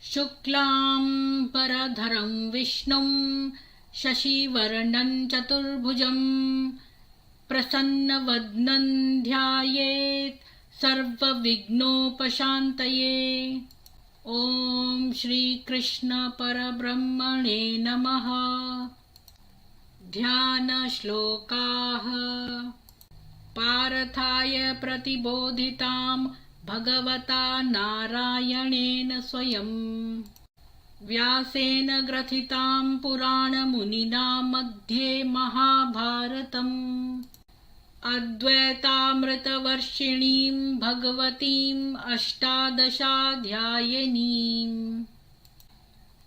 शुक्लां परधरं विष्णुं शशिवर्णं चतुर्भुजं प्रसन्नवदनं ध्यायेत् सर्वविघ्नोपशान्तये। ॐ श्रीकृष्ण परब्रह्मणे नमः। ध्यानश्लोकाः। पार्थाय प्रतिबोधितां भगवता नारायणेन स्वयं व्यासेन ग्रथितां पुराणमुनिना मध्ये महाभारतम् अद्वैतामृतवर्षिणीं भगवतीम् अष्टादशाध्यायिनीम्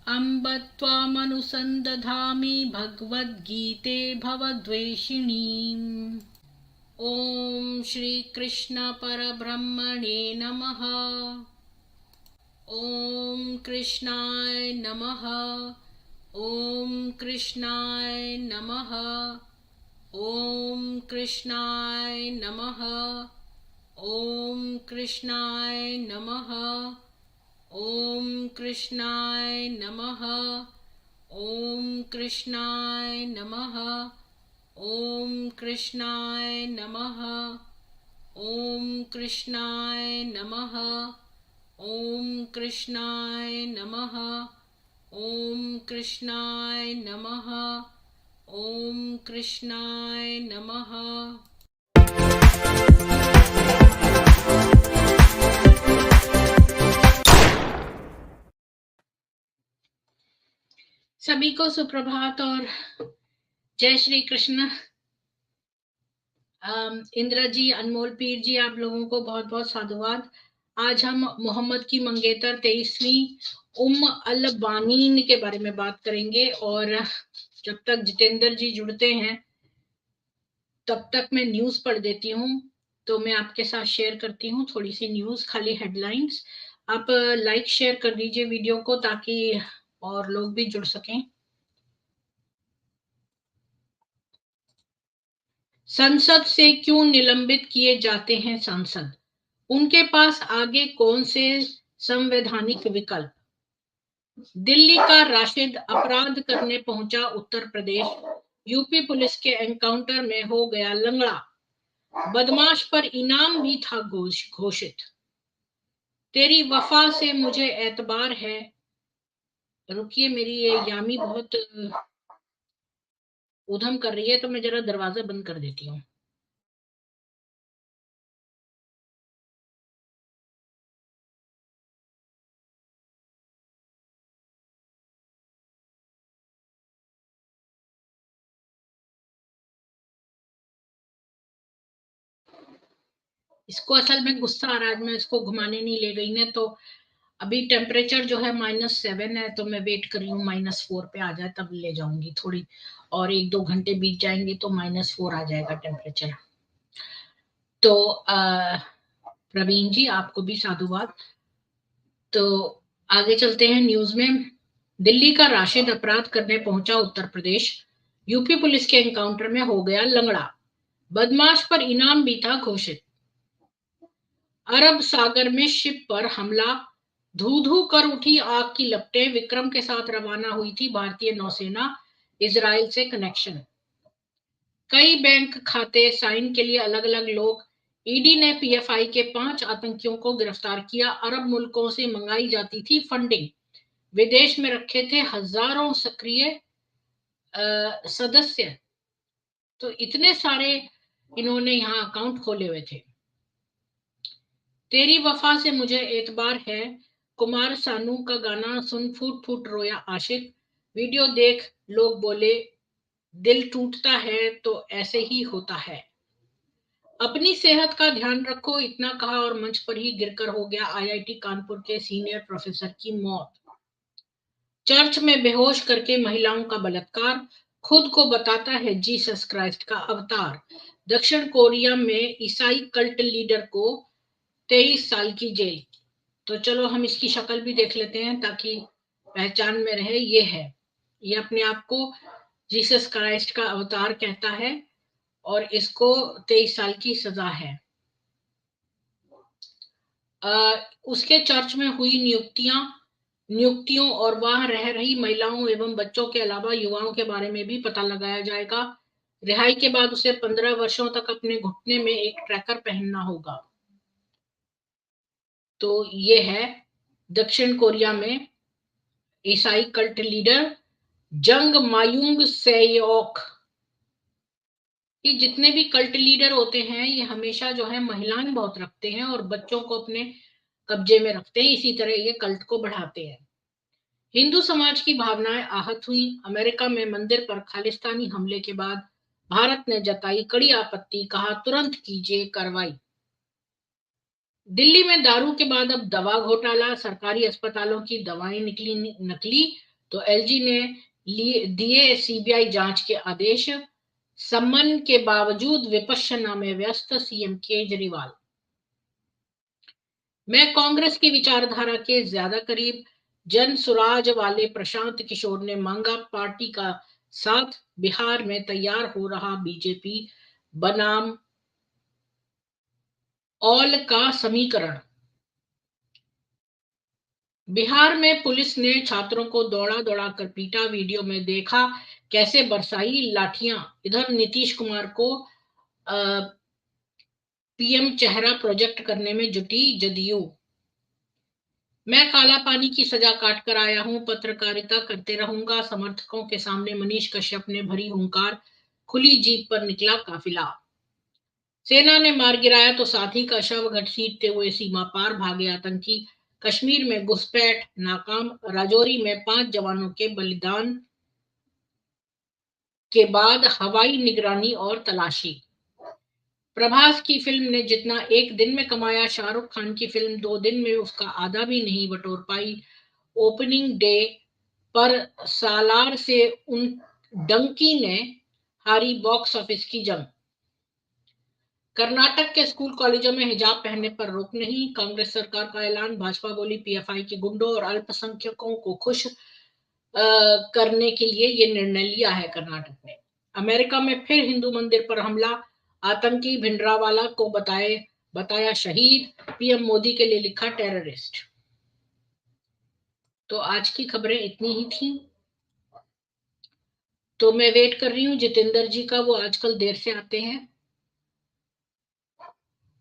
अम्ब त्वामनुसन्दधामि भगवद्गीते भवद्वेषिणीम्। ॐ श्रीकृष्ण परब्रह्मणे नमः। ॐ कृष्णाय नमः। ॐ कृष्णाय नमः। ॐ कृष्णाय नमः। ॐ कृष्णाय नमः। ॐ कृष्णाय नमः। ॐ कृष्णाय नमः। ॐ कृष्णाय नमः। ॐ कृष्णाय नमः। ॐ कृष्णाय नमः। ॐ कृष्णाय नमः। ॐ कृष्णाय नमः। सभी को सुप्रभात और जय श्री कृष्ण। इंद्र जी, अनमोल पीर जी, आप लोगों को बहुत बहुत साधुवाद। आज हम मोहम्मद की मंगेतर 23वीं अल बानीन के बारे में बात करेंगे। और जब तक जितेंद्र जी जुड़ते हैं तब तक मैं न्यूज पढ़ देती हूँ। तो मैं आपके साथ शेयर करती हूँ थोड़ी सी न्यूज, खाली हेडलाइंस। आप लाइक शेयर कर दीजिए वीडियो को ताकि और लोग भी जुड़ सकें। संसद से क्यों निलंबित किए जाते हैं सांसद? उनके पास आगे कौन से संवैधानिक विकल्प? दिल्ली का राशिद अपराध करने पहुंचा उत्तर प्रदेश। यूपी पुलिस के एनकाउंटर में हो गया लंगड़ा। बदमाश पर इनाम भी था घोषित। तेरी वफा से मुझे एतबार है। रुकिए, मेरी ये यामी बहुत उधम कर रही है तो मैं जरा दरवाजा बंद कर देती हूँ। इसको असल में गुस्सा आ रहा है, मैं इसको घुमाने नहीं ले गई ना। तो अभी टेम्परेचर जो है -7 है, तो मैं वेट कर रही हूँ -4 पे आ जाए तब ले जाऊंगी थोड़ी। और 1-2 घंटे बीत जाएंगे तो -4 आ जाएगा टेम्परेचर। तो प्रवीण जी, आपको भी साधुवाद। तो आगे चलते हैं न्यूज में। दिल्ली का राशिद अपराध करने पहुंचा उत्तर प्रदेश। यूपी पुलिस के एनकाउंटर में हो गया लंगड़ा। बदमाश पर इनाम भी था घोषित। अरब सागर में शिप पर हमला। धू धू कर उठी आग की लपटें। विक्रम के साथ रवाना हुई थी भारतीय नौसेना। इजराइल से कनेक्शन। कई बैंक खाते साइन के लिए अलग अलग लोग। ईडी ने पीएफआई के 5 आतंकियों को गिरफ्तार किया। अरब मुल्कों से मंगाई जाती थी फंडिंग। विदेश में रखे थे हजारों सक्रिय सदस्य। तो इतने सारे इन्होंने यहाँ अकाउंट खोले हुए थे। तेरी वफा से मुझे एतबार है। कुमार सानू का गाना सुन फूट फूट रोया आशिक। वीडियो देख लोग बोले दिल टूटता है तो ऐसे ही होता है। अपनी सेहत का ध्यान रखो, इतना कहा और मंच पर ही गिरकर हो गया आईआईटी कानपुर के सीनियर प्रोफेसर की मौत। चर्च में बेहोश करके महिलाओं का बलात्कार। खुद को बताता है जीसस क्राइस्ट का अवतार। दक्षिण कोरिया में ईसाई कल्ट लीडर को 23 साल की जेल। तो चलो हम इसकी शक्ल भी देख लेते हैं ताकि पहचान में रहे। ये है, ये अपने आप को जीसस क्राइस्ट का अवतार कहता है और इसको 23 साल की सजा है। उसके चर्च में हुई नियुक्तियां। नियुक्तियों और वहां रह रही महिलाओं एवं बच्चों के अलावा युवाओं के बारे में भी पता लगाया जाएगा। रिहाई के बाद उसे 15 वर्षों तक अपने घुटने में एक ट्रैकर पहनना होगा। तो ये है दक्षिण कोरिया में ईसाई कल्ट लीडर जंग मायूंग सेयोक। कि जितने भी कल्ट लीडर होते हैं ये हमेशा जो है महिलाएं बहुत रखते हैं और बच्चों को अपने कब्जे में रखते हैं, इसी तरह ये कल्ट को बढ़ाते हैं। हिंदू समाज की भावनाएं आहत हुई। अमेरिका में मंदिर पर खालिस्तानी हमले के बाद भारत ने जताई कड़ी आपत्ति, कहा तुरंत कीजिए कार्रवाई। दिल्ली में दारू के बाद अब दवा घोटाला, सरकारी अस्पतालों की दवाएं निकली नकली, तो एलजी ने दिए सीबीआई जांच के आदेश। सम्मन के बावजूद विपश्यना में व्यस्त सीएम केजरीवाल। मैं कांग्रेस की विचारधारा के ज्यादा करीब, जन सुराज वाले प्रशांत किशोर ने मांगा पार्टी का साथ। बिहार में तैयार हो रहा बीजेपी बनाम ऑल का समीकरण। बिहार में पुलिस ने छात्रों को दौड़ा दौड़ा कर पीटा, वीडियो में देखा कैसे बरसाई लाठियां। इधर नीतीश कुमार को पीएम चेहरा प्रोजेक्ट करने में जुटी जदयू। मैं काला पानी की सजा काट कर आया हूं, पत्रकारिता करते रहूंगा, समर्थकों के सामने मनीष कश्यप ने भरी हुंकार। खुली जीप पर निकला काफिला। सेना ने मार गिराया तो साथी का शव, घसीटते हुए सीमा पार भागे आतंकी। कश्मीर में घुसपैठ नाकाम, राजौरी में 5 जवानों के बलिदान के बाद हवाई निगरानी और तलाशी। प्रभास की फिल्म ने जितना एक दिन में कमाया, शाहरुख खान की फिल्म 2 दिन में उसका आधा भी नहीं बटोर पाई। ओपनिंग डे पर सालार से उन डंकी ने हारी बॉक्स ऑफिस की जंग। कर्नाटक के स्कूल कॉलेजों में हिजाब पहनने पर रोक नहीं, कांग्रेस सरकार का ऐलान। भाजपा बोली पीएफआई के गुंडों और अल्पसंख्यकों को खुश करने के लिए ये निर्णय लिया है कर्नाटक ने। अमेरिका में फिर हिंदू मंदिर पर हमला, आतंकी भिंडरावाला को बताया शहीद, पीएम मोदी के लिए लिखा टेररिस्ट। तो आज की खबरें इतनी ही थी। तो मैं वेट कर रही हूँ जितेंद्र जी का, वो आजकल देर से आते हैं।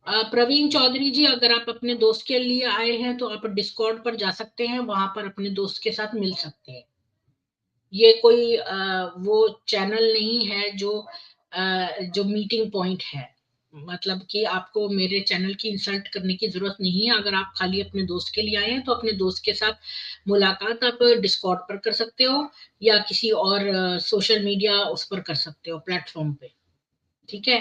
प्रवीण चौधरी जी, अगर आप अपने दोस्त के लिए आए हैं तो आप डिस्कॉर्ड पर जा सकते हैं, वहां पर अपने दोस्त के साथ मिल सकते हैं। ये कोई वो चैनल नहीं है जो मीटिंग पॉइंट है। मतलब कि आपको मेरे चैनल की इंसल्ट करने की जरूरत नहीं है। अगर आप खाली अपने दोस्त के लिए आए हैं तो अपने दोस्त के साथ मुलाकात आप डिस्कॉर्ड पर कर सकते हो या किसी और सोशल मीडिया उस पर कर सकते हो प्लेटफॉर्म पे। ठीक है।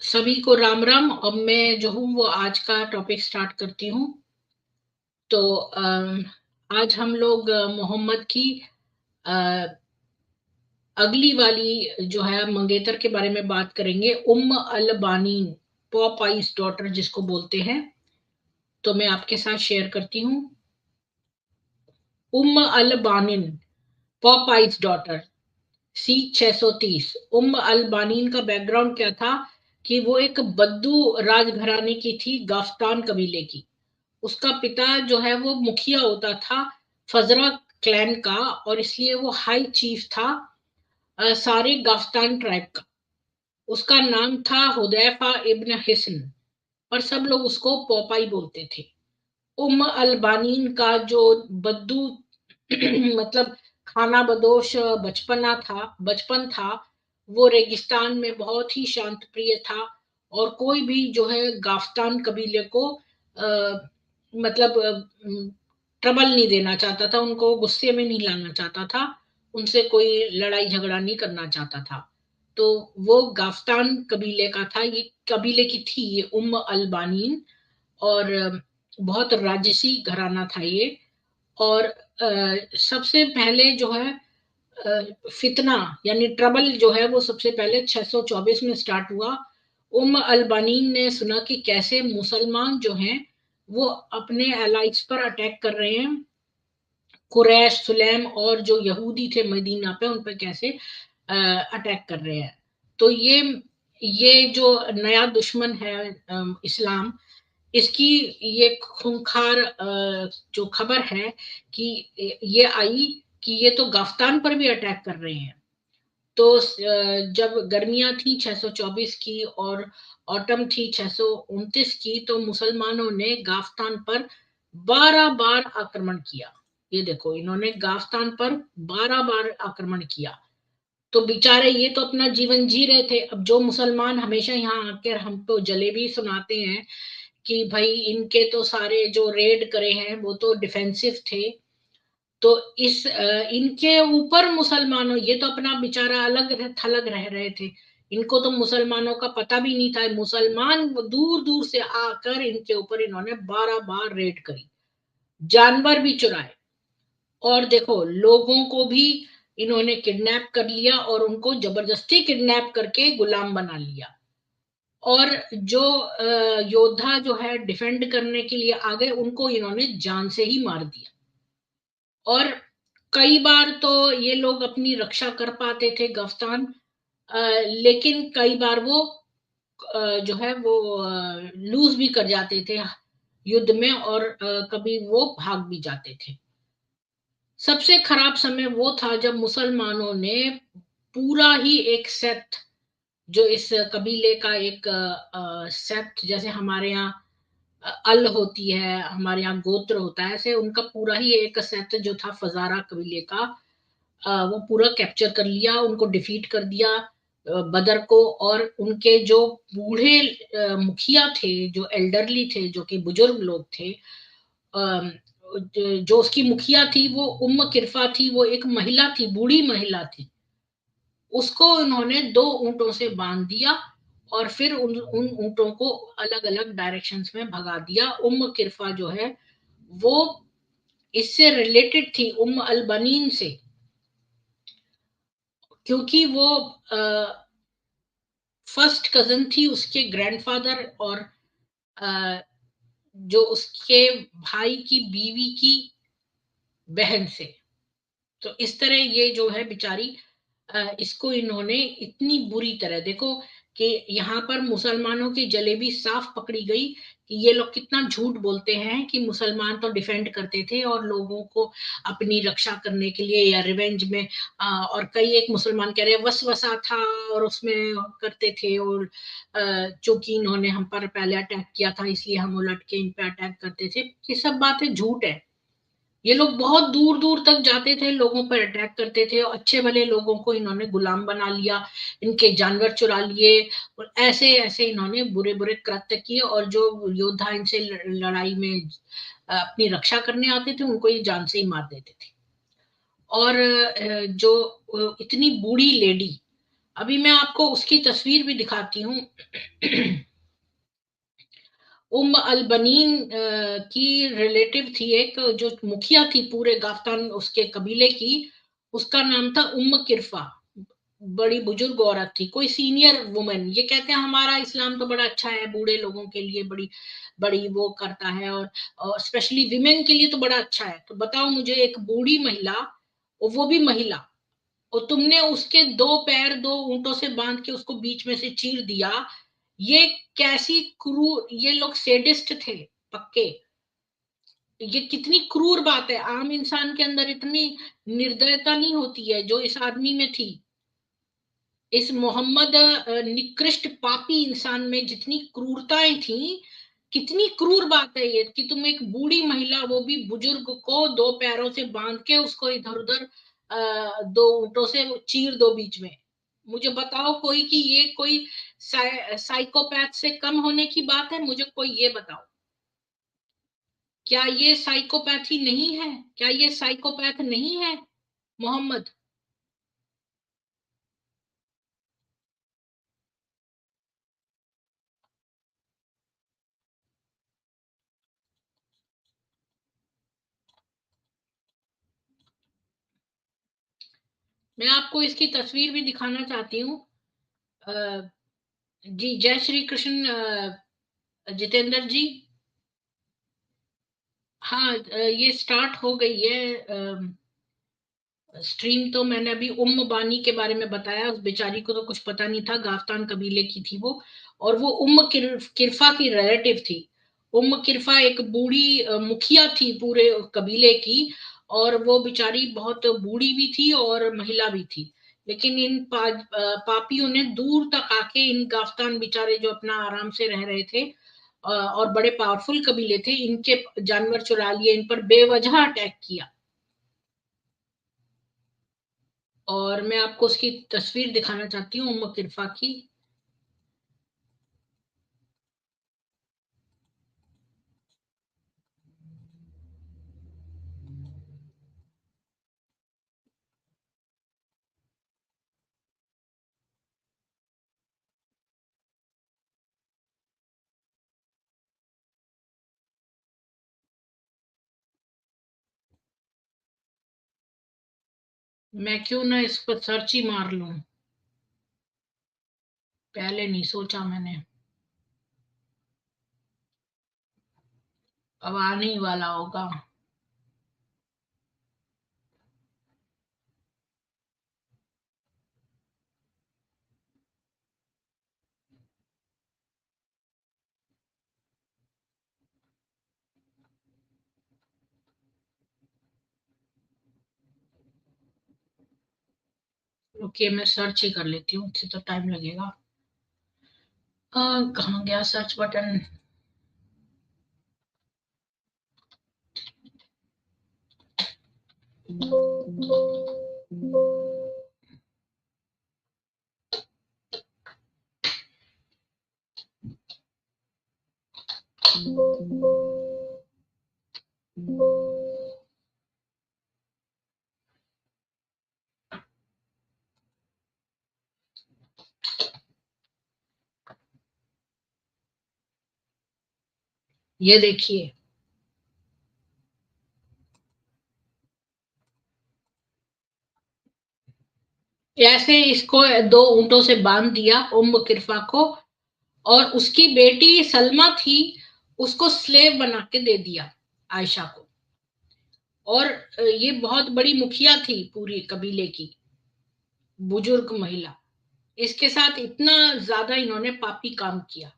सभी को राम राम। अब मैं जो हूँ वो आज का टॉपिक स्टार्ट करती हूँ। तो आज हम लोग मोहम्मद की अगली वाली जो है मंगेतर के बारे में बात करेंगे। अल बानीन, पॉपाइज डॉटर जिसको बोलते हैं। तो मैं आपके साथ शेयर करती हूँ। अल बानीन, पॉपाइज डॉटर, C630। अल बानीन का बैकग्राउंड क्या था कि वो एक बद्दू राजघराने की थी, गाफ्तान कबीले की। उसका पिता जो है वो मुखिया होता था फजरा क्लैन का, और इसलिए वो हाई चीफ था सारे गाफ्तान ट्राइब का। उसका नाम था हुदैफा इब्न हिस्न, पर सब लोग उसको पोपाई बोलते थे। अल बानीन का जो बद्दू मतलब खाना बदोश बचपन था, वो रेगिस्तान में बहुत ही शांत प्रिय था और कोई भी जो है गाफ्तान कबीले को मतलब ट्रबल नहीं देना चाहता था, उनको गुस्से में नहीं लाना चाहता था, उनसे कोई लड़ाई झगड़ा नहीं करना चाहता था। तो वो गाफ्तान कबीले का था, ये कबीले की थी ये अल बानीन। और बहुत राजसी घराना था ये। और सबसे पहले जो है फितना यानी ट्रबल जो है वो सबसे पहले 624 में स्टार्ट हुआ। अल बानीन ने सुना कि कैसे मुसलमान जो हैं वो अपने एलाइट्स पर अटैक कर रहे हैं, कुरैश सुलैम और जो यहूदी थे मदीना पे, उन पर कैसे अटैक कर रहे हैं। तो ये जो नया दुश्मन है इस्लाम, इसकी ये खूंखार जो खबर है कि ये आई कि ये तो गाफ्तान पर भी अटैक कर रहे हैं। तो जब गर्मियां थी 624 की और ऑटम थी 629 की, तो मुसलमानों ने गाफ्तान पर 12 बार आक्रमण किया। ये देखो, इन्होंने गाफ्तान पर 12 बार आक्रमण किया। तो बेचारे ये तो अपना जीवन जी रहे थे। अब जो मुसलमान हमेशा यहाँ आकर हमको जलेबी सुनाते हैं कि भाई इनके तो सारे जो रेड करे हैं वो तो डिफेंसिव थे, तो इनके ऊपर मुसलमानों, ये तो अपना बेचारा अलग थलग रह रहे थे। इनको तो मुसलमानों का पता भी नहीं था। मुसलमान दूर दूर से आकर इनके ऊपर इन्होंने 12 बार रेड करी, जानवर भी चुराए, और देखो लोगों को भी इन्होंने किडनैप कर लिया और उनको जबरदस्ती किडनैप करके गुलाम बना लिया। और जो योद्धा जो है डिफेंड करने के लिए आ गए, उनको इन्होंने जान से ही मार दिया। और कई बार तो ये लोग अपनी रक्षा कर पाते थे गफ्तान, लेकिन कई बार वो जो है वो लूज भी कर जाते थे युद्ध में, और कभी वो भाग भी जाते थे। सबसे खराब समय वो था जब मुसलमानों ने पूरा ही एक सेट, जो इस कबीले का एक सेट, जैसे हमारे यहाँ अल होती है, हमारे यहाँ गोत्र होता है, ऐसे उनका पूरा ही एक सेट जो था फजारा कबीले का, वो पूरा कैप्चर कर लिया, उनको डिफीट कर दिया बदर को। और उनके जो बूढ़े मुखिया थे, जो एल्डरली थे, जो कि बुजुर्ग लोग थे, अम, जो उसकी मुखिया थी वो किरफा थी, वो एक महिला थी, बूढ़ी महिला थी। उसको उन्होंने 2 ऊंटों से बांध दिया और फिर उन ऊंटों को अलग अलग डायरेक्शंस में भगा दिया। किरफा जो है वो इससे रिलेटेड थी अल बनीन से, क्योंकि वो फर्स्ट कजन थी उसके ग्रैंडफादर और अ, जो उसके भाई की बीवी की बहन से। तो इस तरह ये जो है बेचारी, इसको इन्होंने इतनी बुरी तरह, देखो कि यहाँ पर मुसलमानों की जलेबी साफ पकड़ी गई कि ये लोग कितना झूठ बोलते हैं कि मुसलमान तो डिफेंड करते थे और लोगों को अपनी रक्षा करने के लिए या रिवेंज में, और कई एक मुसलमान कह रहे हैं वसवसा था और उसमें करते थे, और चूंकि इन्होंने हम पर पहले अटैक किया था इसलिए हम उलट के इन पे अटैक करते थे। ये सब बातें झूठ है। ये लोग बहुत दूर दूर तक जाते थे, लोगों पर अटैक करते थे, और अच्छे भले लोगों को इन्होंने गुलाम बना लिया, इनके जानवर चुरा लिए, और ऐसे ऐसे इन्होंने बुरे बुरे कृत्य किए। और जो योद्धा इनसे लड़ाई में अपनी रक्षा करने आते थे, उनको ये जान से ही मार देते थे। और जो इतनी बूढ़ी लेडी, अभी मैं आपको उसकी तस्वीर भी दिखाती हूँ। अल बनीन की रिलेटिव थी, एक जो मुखिया थी पूरे गाफ्तान उसके कबीले की, उसका नाम था किरफा। बड़ी बुजुर्ग औरत थी, कोई सीनियर वुमेन। ये कहते हैं हमारा इस्लाम तो बड़ा अच्छा है, बूढ़े लोगों के लिए बड़ी बड़ी वो करता है, और स्पेशली विमेन के लिए तो बड़ा अच्छा है। तो बताओ मुझे, एक बूढ़ी महिला, और वो भी महिला, और तुमने उसके 2 पैर 2 ऊंटों से बांध के उसको बीच में से चीर दिया। ये कैसी क्रूर, ये लोग सेडिस्ट थे पक्के। ये कितनी क्रूर बात है, आम इंसान के अंदर इतनी निर्दयता नहीं होती है जो इस आदमी में थी। इस मोहम्मद निकृष्ट पापी इंसान में जितनी क्रूरताएं थी, कितनी क्रूर बात है ये कि तुम एक बूढ़ी महिला, वो भी बुजुर्ग को 2 पैरों से बांध के उसको इधर उधर 2 ऊंटों से चीर दो बीच में। मुझे बताओ कोई कि ये कोई साइकोपैथ से कम होने की बात है? मुझे कोई ये बताओ, क्या ये साइकोपैथी नहीं है? क्या ये साइकोपैथ नहीं है मोहम्मद? मैं आपको इसकी तस्वीर भी दिखाना चाहती हूँ। जी, जय श्री कृष्ण जितेंद्र जी। हाँ, ये स्टार्ट हो गई है स्ट्रीम। तो मैंने अभी बानी के बारे में बताया, उस बेचारी को तो कुछ पता नहीं था, गाफ्तान कबीले की थी वो, और वो किरफा की रिलेटिव थी। किरफा एक बूढ़ी मुखिया थी पूरे कबीले की, और वो बेचारी बहुत बूढ़ी भी थी और महिला भी थी। लेकिन इन पापियों ने दूर तक आके इन गाफ्तान बेचारे जो अपना आराम से रह रहे थे और बड़े पावरफुल कबीले थे, इनके जानवर चुरा लिए, इन पर बेवजह अटैक किया। और मैं आपको उसकी तस्वीर दिखाना चाहती हूँ किरफा की। मैं क्यों ना इस पर सर्च ही मार लूं, पहले नहीं सोचा मैंने। अब आने ही वाला होगा। ओके, मैं सर्च ही कर लेती हूँ, उससे तो टाइम लगेगा। कहाँ गया सर्च बटन? ये देखिए, ऐसे इसको दो ऊंटों से बांध दिया किरफा को, और उसकी बेटी सलमा थी, उसको स्लेव बना के दे दिया आयशा को। और ये बहुत बड़ी मुखिया थी पूरी कबीले की, बुजुर्ग महिला। इसके साथ इतना ज्यादा इन्होंने पापी काम किया,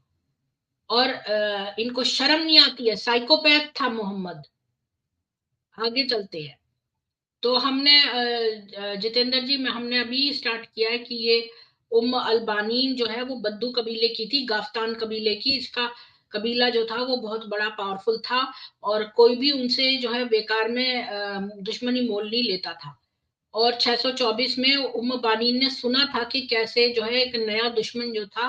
और इनको शर्म नहीं आती है। साइकोपैथ था मोहम्मद। आगे चलते हैं। तो हमने जितेंद्र जी में हमने अभी स्टार्ट किया है कि ये अलबानीन जो है वो बद्दू कबीले की थी, गाफ्तान कबीले की। इसका कबीला जो था वो बहुत बड़ा पावरफुल था, और कोई भी उनसे जो है बेकार में दुश्मनी मोल नहीं लेता था। और 624 में बानीन ने सुना था कि कैसे जो है एक नया दुश्मन जो था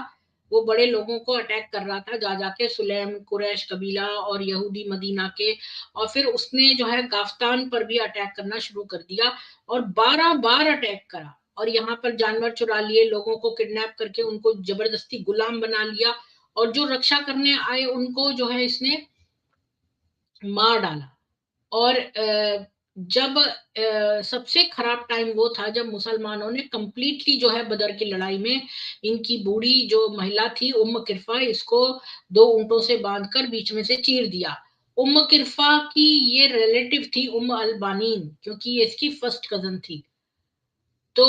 वो बड़े लोगों को अटैक कर रहा था, जा जाके सुलेम कुरैश कबीला और यहूदी मदीना के। और फिर उसने जो है गाफ्तान पर भी अटैक करना शुरू कर दिया, और 12 बार अटैक करा, और यहाँ पर जानवर चुरा लिए, लोगों को किडनैप करके उनको जबरदस्ती गुलाम बना लिया, और जो रक्षा करने आए उनको जो है इसने मार डाला। और जब सबसे खराब टाइम वो था जब मुसलमानों ने कंप्लीटली जो है बदर की लड़ाई में इनकी बूढ़ी जो महिला थी किरफा, इसको दो ऊंटों से बांधकर बीच में से चीर दिया। किरफा की ये रिलेटिव थी अलबानीन, क्योंकि ये इसकी फर्स्ट कजन थी। तो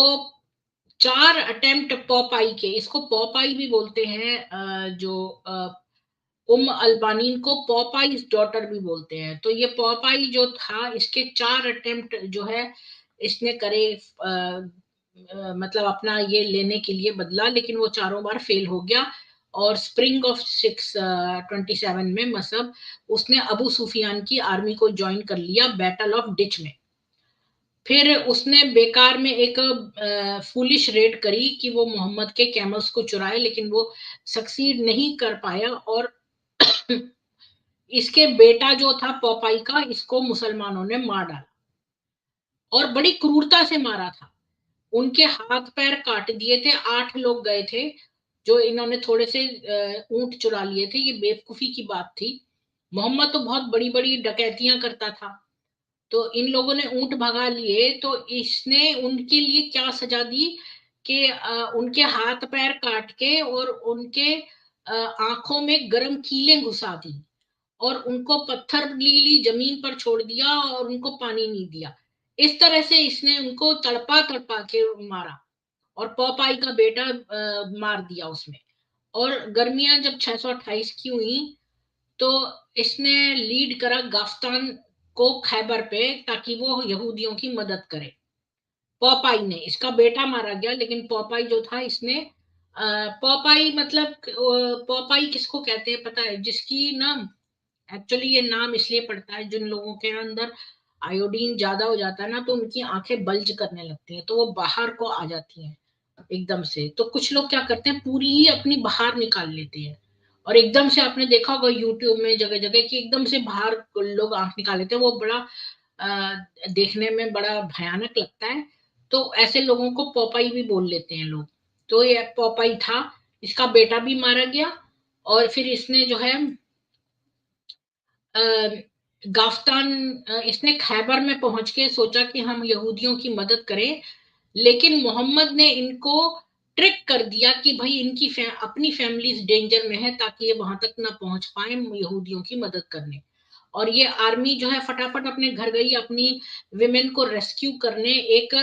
4 अटेम्प्ट पॉपाई के, इसको पॉपाई भी बोलते हैं, जो अलबानीन को पॉपाइज डॉटर भी बोलते हैं। तो ये पॉपाई जो था, इसके 4 अटेम्प्ट जो है इसने करे, मतलब अपना ये लेने के लिए बदला, लेकिन वो चारों बार फेल हो गया। और स्प्रिंग ऑफ 627 में मसब उसने अबू सुफियान की आर्मी को ज्वाइन कर लिया बैटल ऑफ डिच में। फिर उसने बेकार में एक फूलिश रेड करी कि वो मोहम्मद के कैमल्स को चुराए, लेकिन वो सक्सीड नहीं कर पाया। और इसके बेटा जो था पोपाई का, इसको मुसलमानों ने मार डाला, और बड़ी क्रूरता से मारा था। उनके हाथ पैर काट दिए थे। 8 लोग गए थे, जो इन्होंने थोड़े से ऊंट चुरा लिए थे। ये बेवकूफी की बात थी। मोहम्मद तो बहुत बड़ी बड़ी डकैतियां करता था, तो इन लोगों ने ऊंट भगा लिए, तो इसने उनके लिए क्या सजा दी कि उनके हाथ पैर काट के और उनके आंखों में गर्म कीलें घुसा दी, और उनको पत्थर जमीन पर छोड़ दिया, और उनको पानी नहीं दिया। इस तरह से इसने उनको तड़पा तड़पा के मारा, और पॉपाई का बेटा मार दिया उसमें। और गर्मियां जब 628 की हुई, तो इसने लीड करा गाफ्तान को खैबर पे, ताकि वो यहूदियों की मदद करे। पॉपाई ने, इसका बेटा मारा गया, लेकिन पॉपाई जो था इसने पॉपाई मतलब पॉपाई किसको कहते हैं पता है? जिसकी ना, एक्चुअली ये नाम इसलिए पड़ता है, जिन लोगों के अंदर आयोडीन ज्यादा हो जाता है ना, तो उनकी आंखें बल्ज करने लगती हैं, तो वो बाहर को आ जाती हैं एकदम से। तो कुछ लोग क्या करते हैं, पूरी ही अपनी बाहर निकाल लेते हैं, और एकदम से आपने देखा होगा यूट्यूब में जगह जगह कि एकदम से बाहर लोग आंख निकाल लेते हैं, वो बड़ा देखने में बड़ा भयानक लगता है। तो ऐसे लोगों को पोपाई भी बोल लेते हैं लोग। तो ये पोपाई था, इसका बेटा भी मारा गया, और फिर इसने जो है गाफ्तान, इसने खैबर में पहुंच के सोचा कि हम यहूदियों की मदद करें, लेकिन मोहम्मद ने इनको ट्रिक कर दिया कि भाई इनकी अपनी फैमिली डेंजर में है, ताकि ये वहां तक ना पहुंच पाए यहूदियों की मदद करने। और ये आर्मी जो है फटाफट अपने घर गई अपनी विमेन को रेस्क्यू करने, एक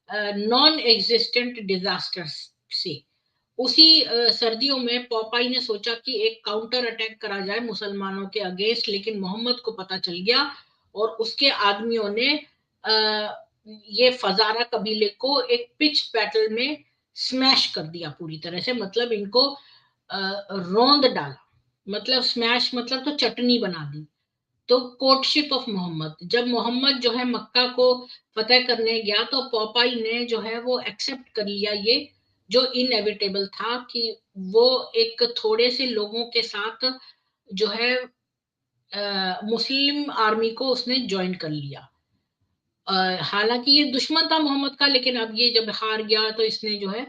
नॉन एग्जिस्टेंट डिजास्टर से। उसी सर्दियों में पॉपाई ने सोचा कि एक काउंटर अटैक करा जाए मुसलमानों के अगेंस्ट, लेकिन मोहम्मद को पता चल गया, और उसके आदमियों ने ये फजारा कबीले को एक पिच बैटल में स्मैश कर दिया पूरी तरह से, मतलब इनको रौंद डाला। मतलब स्मैश मतलब तो चटनी बना दी। तो कोर्टशिप ऑफ मोहम्मद, जब मोहम्मद जो है मक्का को फतेह करने गया, तो पॉपाई ने जो है वो एक्सेप्ट कर लिया ये, जो इनएविटेबल था, कि वो एक थोड़े से लोगों के साथ जो है मुस्लिम आर्मी को उसने ज्वाइन कर लिया। हालांकि ये दुश्मन था मोहम्मद का, लेकिन अब ये जब हार गया तो इसने जो है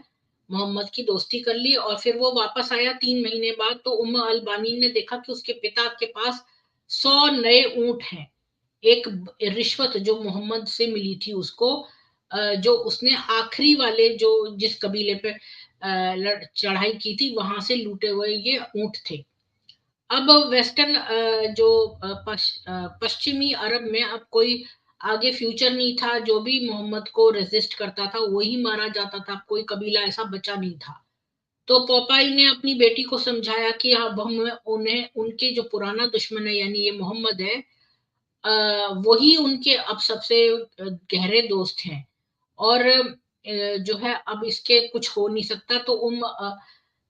मोहम्मद की दोस्ती कर ली, और फिर वो वापस आया 3 महीने बाद। तो उम्म अल बानी ने देखा कि उसके पिता के पास 100 नए ऊंट हैं। एक रिश्वत जो मोहम्मद से मिली थी उसको, जो उसने आखिरी वाले जो जिस कबीले पे चढ़ाई की थी वहां से लूटे हुए ये ऊंट थे। अब वेस्टर्न जो पश्चिमी अरब में अब कोई आगे फ्यूचर नहीं था, जो भी मोहम्मद को रेजिस्ट करता था वही मारा जाता था, कोई कबीला ऐसा बचा नहीं था। तो पोपाई ने अपनी बेटी को समझाया कि अब हम उन्हें, उनके जो पुराना दुश्मन है यानी ये मोहम्मद है, वही उनके अब सबसे गहरे दोस्त हैं, और जो है अब इसके कुछ हो नहीं सकता। तो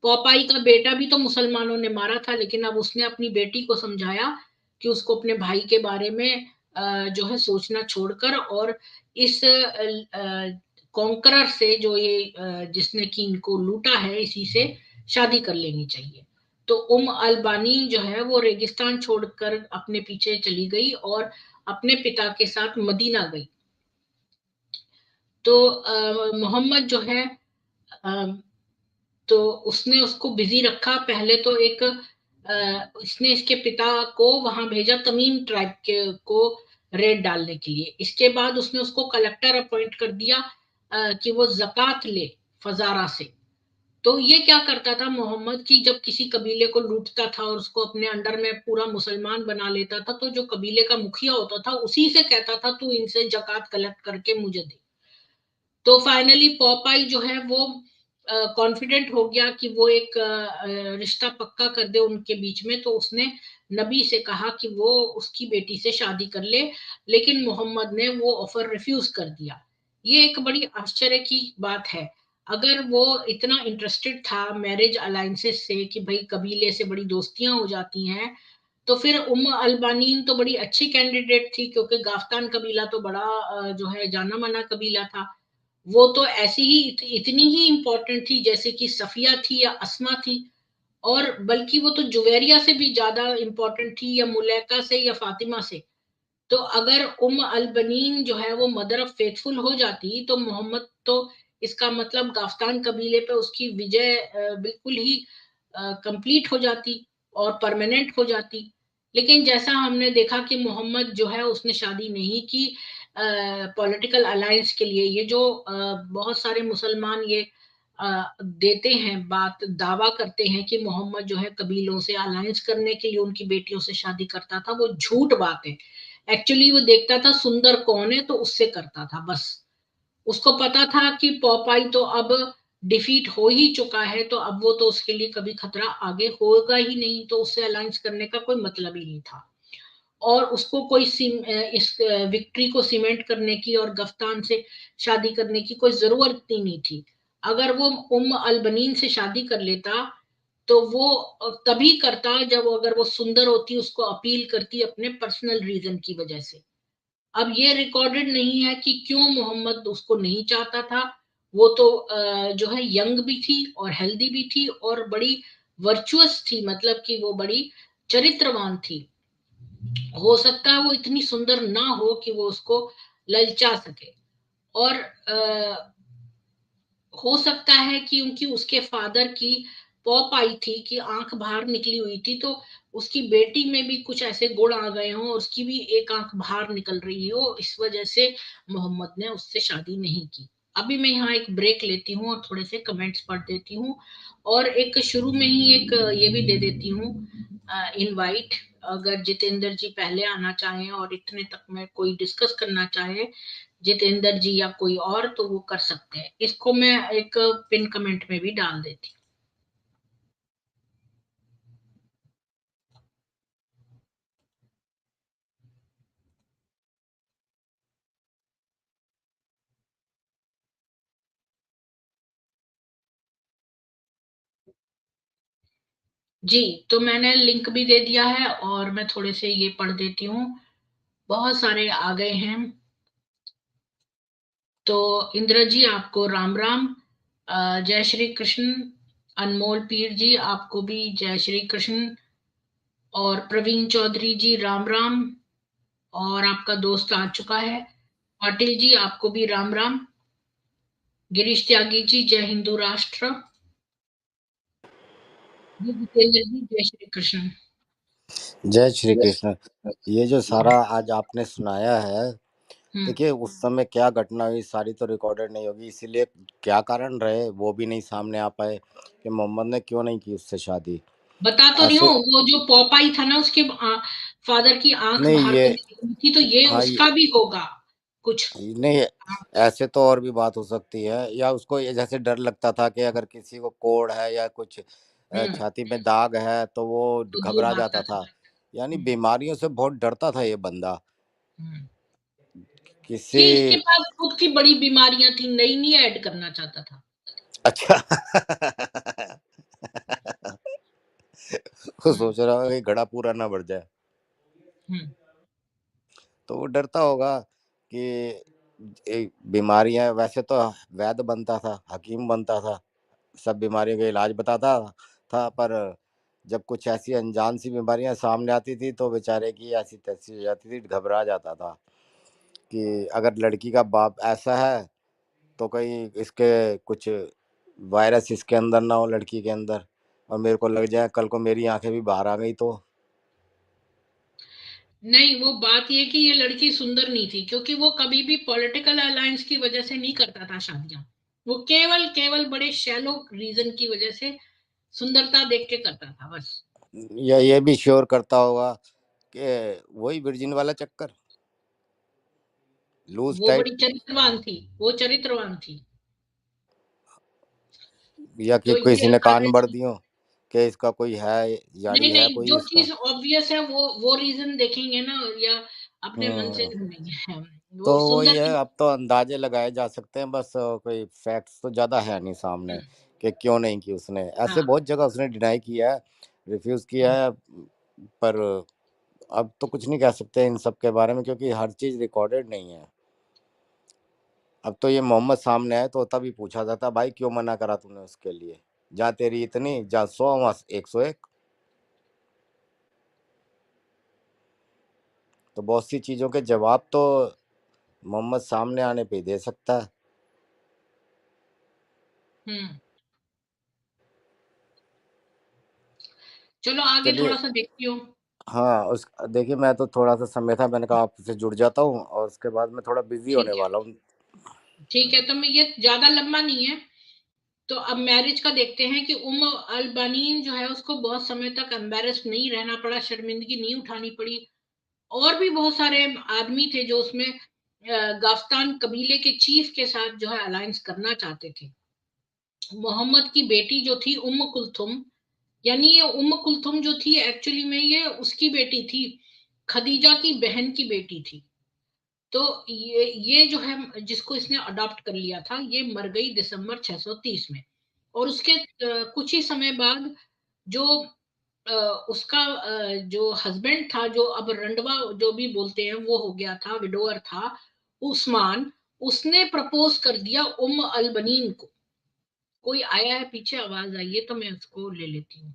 पोपाई का बेटा भी तो मुसलमानों ने मारा था, लेकिन अब उसने अपनी बेटी को समझाया कि उसको अपने भाई के बारे में जो है सोचना छोड़कर, और इस कॉन्करर से, जो ये जिसने की इनको लूटा है, इसी से शादी कर लेनी चाहिए। तो अलबानी जो है वो रेगिस्तान छोड़कर अपने पीछे चली गई और अपने पिता के साथ मदीना गई। तो मोहम्मद जो है तो उसने उसको बिजी रखा। पहले तो एक इसने इसके पिता को वहां भेजा तमीम ट्राइब के को रेड डालने के लिए। इसके बाद उसने उसको कलेक्टर अपॉइंट कर दिया कि वो जक़ात ले फजारा से। तो ये क्या करता था मोहम्मद की, जब किसी कबीले को लूटता था और उसको अपने अंडर में पूरा मुसलमान बना लेता था, तो जो कबीले का मुखिया होता था उसी से कहता था तू इनसे जक़ात कलेक्ट करके मुझे दे। तो फाइनली पॉपाई जो है वो कॉन्फिडेंट हो गया कि वो एक रिश्ता पक्का कर दे उनके बीच में। तो उसने नबी से कहा कि वो उसकी बेटी से शादी कर ले, लेकिन मोहम्मद ने वो ऑफर रिफ्यूज कर दिया। ये एक बड़ी आश्चर्य की बात है। अगर वो इतना इंटरेस्टेड था मैरिज अलायंसेस से कि भाई कबीले से बड़ी दोस्तियां हो जाती हैं, तो फिर अलबानीन तो बड़ी अच्छी कैंडिडेट थी, क्योंकि गाफ्तान कबीला तो बड़ा जो है जाना माना कबीला था। वो तो ऐसी ही इतनी ही इंपॉर्टेंट थी जैसे कि सफिया थी या अस्मा थी, और बल्कि वो तो जुवेरिया से भी ज्यादा इंपॉर्टेंट थी, या मुलैका से या फातिमा से। तो अगर अलबनीन जो है वो मदर ऑफ फेथफुल हो जाती, तो मोहम्मद तो, इसका मतलब गाफ्तान कबीले पे उसकी विजय बिल्कुल ही कंप्लीट हो जाती और परमानेंट हो जाती। लेकिन जैसा हमने देखा कि मोहम्मद जो है उसने शादी नहीं की पॉलिटिकल अलायंस के लिए। ये जो बहुत सारे मुसलमान ये देते हैं, बात दावा करते हैं कि मोहम्मद जो है कबीलों से अलायंस करने के लिए उनकी बेटियों से शादी करता था, वो झूठ बात है। एक्चुअली वो देखता था सुंदर कौन है तो उससे करता था बस। उसको पता था कि पॉपाई तो अब डिफीट हो ही चुका है, तो अब वो तो उसके लिए कभी खतरा आगे होगा ही नहीं, तो उससे अलायंस करने का कोई मतलब ही नहीं था। और उसको कोई इस विक्ट्री को सीमेंट करने की और गफ्तान से शादी करने की कोई जरूरत ही नहीं थी। अगर वो अलबनीन से शादी कर लेता तो वो तभी करता जब अगर वो सुंदर होती, उसको अपील करती अपने पर्सनल रीजन की वजह से। अब ये रिकॉर्डेड नहीं है कि क्यों मोहम्मद उसको नहीं चाहता था। वो तो जो है यंग भी थी और हेल्दी भी थी और बड़ी वर्चुअस थी, मतलब कि वो बड़ी चरित्रवान थी। हो सकता है वो इतनी सुंदर ना हो कि वो उसको ललचा सके। और हो सकता है कि क्योंकि उसके फादर की पॉप आई थी कि आंख बाहर निकली हुई थी, तो उसकी बेटी में भी कुछ ऐसे गुण आ गए हों, उसकी भी एक आंख बाहर निकल रही हो, इस वजह से मोहम्मद ने उससे शादी नहीं की। अभी मैं यहाँ एक ब्रेक लेती हूँ और थोड़े से कमेंट्स पढ़ देती हूँ, और एक शुरू में ही एक ये भी दे देती हूँ इनवाइट। अगर जितेंद्र जी पहले आना चाहें और इतने तक में कोई डिस्कस करना चाहे, जितेंद्र जी या कोई और, तो वो कर सकते हैं। इसको मैं एक पिन कमेंट में भी डाल देती हूँ जी। तो मैंने लिंक भी दे दिया है और मैं थोड़े से ये पढ़ देती हूँ। बहुत सारे आ गए हैं। तो इंद्र जी आपको राम राम। जय श्री कृष्ण। अनमोल पीर जी आपको भी जय श्री कृष्ण। और प्रवीण चौधरी जी राम राम। और आपका दोस्त आ चुका है, पाटिल जी आपको भी राम राम। गिरीश त्यागी जी जय हिंदू राष्ट्र। जी जितेंद्र जी जय श्री कृष्ण। जय श्री कृष्ण। ये जो सारा आज आपने सुनाया है, देखिए उस समय क्या घटना हुई सारी तो रिकॉर्डेड नहीं होगी, इसीलिए क्या कारण रहे वो भी नहीं सामने आ पाए कि मोहम्मद ने क्यों नहीं की उससे शादी। बता तो रही हूँ, ऐसे वो जो पॉपाई था ना, उसके फादर की आंख नहीं बाहर ये, को निकली थी, तो ये हाँ उसका भी होगा कुछ। नहीं, ऐसे तो और भी बात हो सकती है, या उसको ये जैसे डर लगता था कि अगर किसी को कोढ़ है या कुछ हम्म। छाती में दाग है तो वो तो दूर घबरा भागता जाता था। था। यानी हम्म। बीमारियों से बहुत डरता था ये बंदा। हम्म। किसी ये इसके पास खुद की बड़ी बीमारियां थी, नई नहीं ऐड करना चाहता था। अच्छा वो हम्म। सोच रहा होगा कि घड़ा पूरा ना भर जाए, हम्म। तो वो डरता होगा कि बीमारियां, वैसे तो वैद्य बनता था, हकीम बनता था, सब बीमारियों का इलाज बताता था, पर जब कुछ ऐसी अनजान सी बीमारियां सामने आती थी तो बेचारे की ऐसी तैसी हो जाती थी, घबरा जाता था कि अगर लड़की का बाप ऐसा है तो कहीं इसके कुछ वायरस इसके अंदर ना हो, लड़की के अंदर, और मेरे को लग जाए कल को मेरी आंखें भी बाहर आ गई तो। नहीं, वो बात ये कि ये लड़की सुंदर नहीं थी, क्योंकि वो कभी भी पॉलिटिकल अलायंस की वजह से नहीं करता था शादियां। वो केवल केवल बड़े शैलो रीजन की वजह से सुंदरता देख के करता था बस। या ये भी श्योर करता होगा कि वही वर्जिन वाला चक्कर, लूज वो टाइट, बड़ी चरित्रवान थी, वो चरित्रवान थी। या कि तो किसी ये ने कान अगर, भर दियो कि इसका कोई है, यारी नहीं है नहीं, कोई जो इसका। चीज ऑब्वियस है वो रीजन देखेंगे ना, या अपने मन से हम्म। ढूंढेंगे हम। तो वो वही सुंदर है, नहीं। अब तो अंदाजे लगाए जा सकते हैं बस, कोई फैक्ट्स तो ज़्यादा है नहीं सामने हम्म। कि क्यों नहीं की उसने। ऐसे हाँ। बहुत जगह उसने डिनाई किया है, रिफ्यूज़ किया हम्म। है, पर अब तो कुछ नहीं कह सकते इन सब के बारे में क्योंकि हर चीज़ रिकॉर्डेड नहीं है। अब तो ये मोहम्मद सामने आए तो तभी पूछा जाता भाई क्यों मना करा तूने उसके लिए, जहाँ तेरी इतनी, जहाँ 100 वहाँ 101। तो बहुत सी चीज़ों के जवाब तो मोहम्मद सामने आने पे ही दे सकता है। हम्म। चलो आगे चलिए, थोड़ा सा देखती हूँ। हाँ उस देखिए मैं तो थोड़ा सा समय था, मैंने कहा आपसे जुड़ जाता हूँ और उसके बाद मैं थोड़ा बिजी होने ठीक है। वाला हूँ। ठीक है, तो मैं, ये ज्यादा लंबा नहीं है। तो अब मैरिज का देखते हैं कि अल बनीन जो है उसको बहुत समय तक एम्बेरस नहीं रहना पड़ा, शर्मिंदगी नहीं उठानी पड़ी। और भी बहुत सारे आदमी थे जो उसमें गाफ्तान कबीले के चीफ के साथ जो है अलायंस करना चाहते थे। मोहम्मद की बेटी जो थी उम्म कुलथुम, यानी ये उम्म कुलथुम जो थी एक्चुअली में ये उसकी बेटी थी, खदीजा की बहन की बेटी थी। तो ये जो है जिसको इसने अडॉप्ट कर लिया था, ये मर गई दिसंबर 630 में। और उसके कुछ ही समय बाद जो अ, उसका जो हस्बैंड था, जो अब रंडवा जो भी बोलते हैं, वो हो गया था, विडोअर था, उस्मान। उसने प्रपोज कर दिया उम्म अल बनीन को। कोई आया है पीछे, आवाज आई है तो मैं उसको ले लेती हूँ।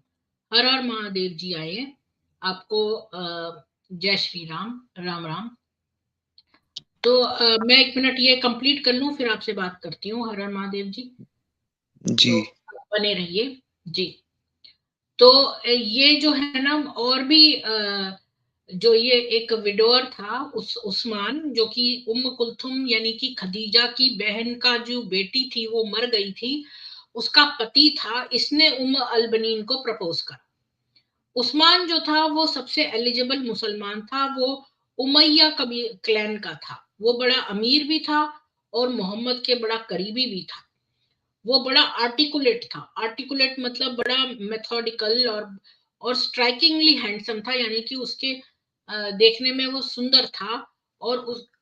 हर हर महादेव जी आए हैं आपको। जय श्री राम, राम राम। तो मैं 1 मिनट ये कंप्लीट कर लूं, फिर आपसे बात करती हूँ। हर हर महादेव जी। जी तो बने रहिए जी। तो ये जो है ना, और भी जो ये एक विडोअर था, उस्मान, जो कि उम्म कुलथुम यानी कि खदीजा की बहन का जो बेटी थी वो मर गई थी, उसका पति था, इसने उम्म अल बनीन को प्रपोज करा। उस्मान जो था वो सबसे एलिजिबल मुसलमान था, वो उमैया कभी क्लैन का था, वो बड़ा अमीर भी था और मोहम्मद के बड़ा करीबी भी था। वो बड़ा आर्टिकुलेट था, आर्टिकुलेट मतलब बड़ा मेथोडिकल और स्ट्राइकिंगली हैंडसम था, यानी कि उसके देखने में वो सुंदर था। और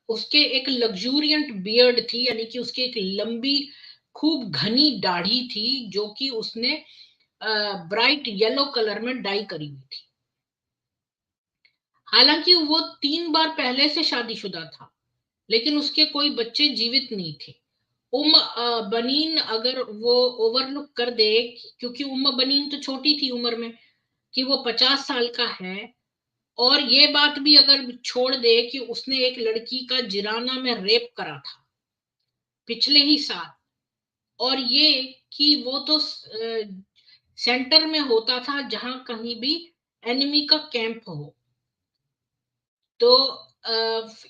उसके एक लग्जूरियंट बियर्ड थी, यानी कि उसकी एक लंबी खूब घनी दाढ़ी थी, जो कि उसने ब्राइट येलो कलर में डाई करी हुई थी। हालांकि वो 3 बार पहले से शादीशुदा था, लेकिन उसके कोई बच्चे जीवित नहीं थे। बनीन अगर वो ओवरलुक कर दे, क्योंकि बनीन तो छोटी थी उम्र में, कि वो 50 साल का है, और ये बात भी अगर छोड़ दे कि उसने एक लड़की का जिराना में रेप करा था पिछले ही साल, और ये कि वो तो सेंटर में होता था जहां कहीं भी एनिमी का कैंप हो। तो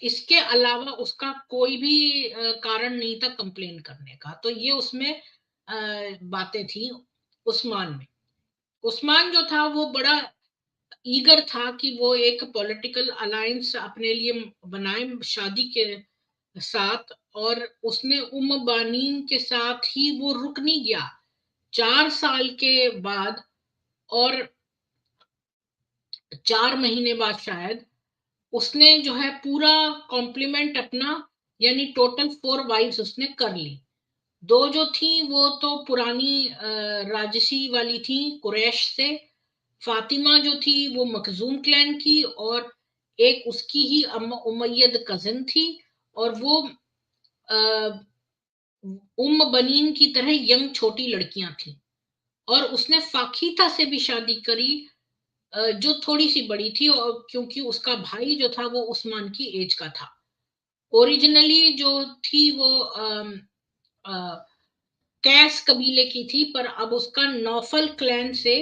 इसके अलावा उसका कोई भी कारण नहीं था कंप्लेन करने का। तो ये उसमें बातें थी उस्मान में। उस्मान जो था वो बड़ा ईगर था कि वो एक पॉलिटिकल अलायंस अपने लिए बनाए शादी के साथ, और उसने बानीन के साथ ही वो रुक नहीं गया। 4 साल के बाद, और 4 महीने बाद शायद, उसने जो है पूरा कॉम्प्लीमेंट अपना, यानी टोटल 4 वाइफ्स उसने कर ली। 2 जो थी वो तो पुरानी राजसी वाली थी, कुरैश से। फातिमा जो थी वो मखजूम क्लैन की, और एक उसकी ही उमैयद कजिन थी। और वो बनीन की तरह यंग छोटी लड़कियां थी। और उसने फाखीता से भी शादी करी, जो थोड़ी सी बड़ी थी, और क्योंकि उसका भाई जो था वो उस्मान की एज का था। ओरिजिनली जो थी वो कैस कबीले की थी, पर अब उसका नौफल क्लैन से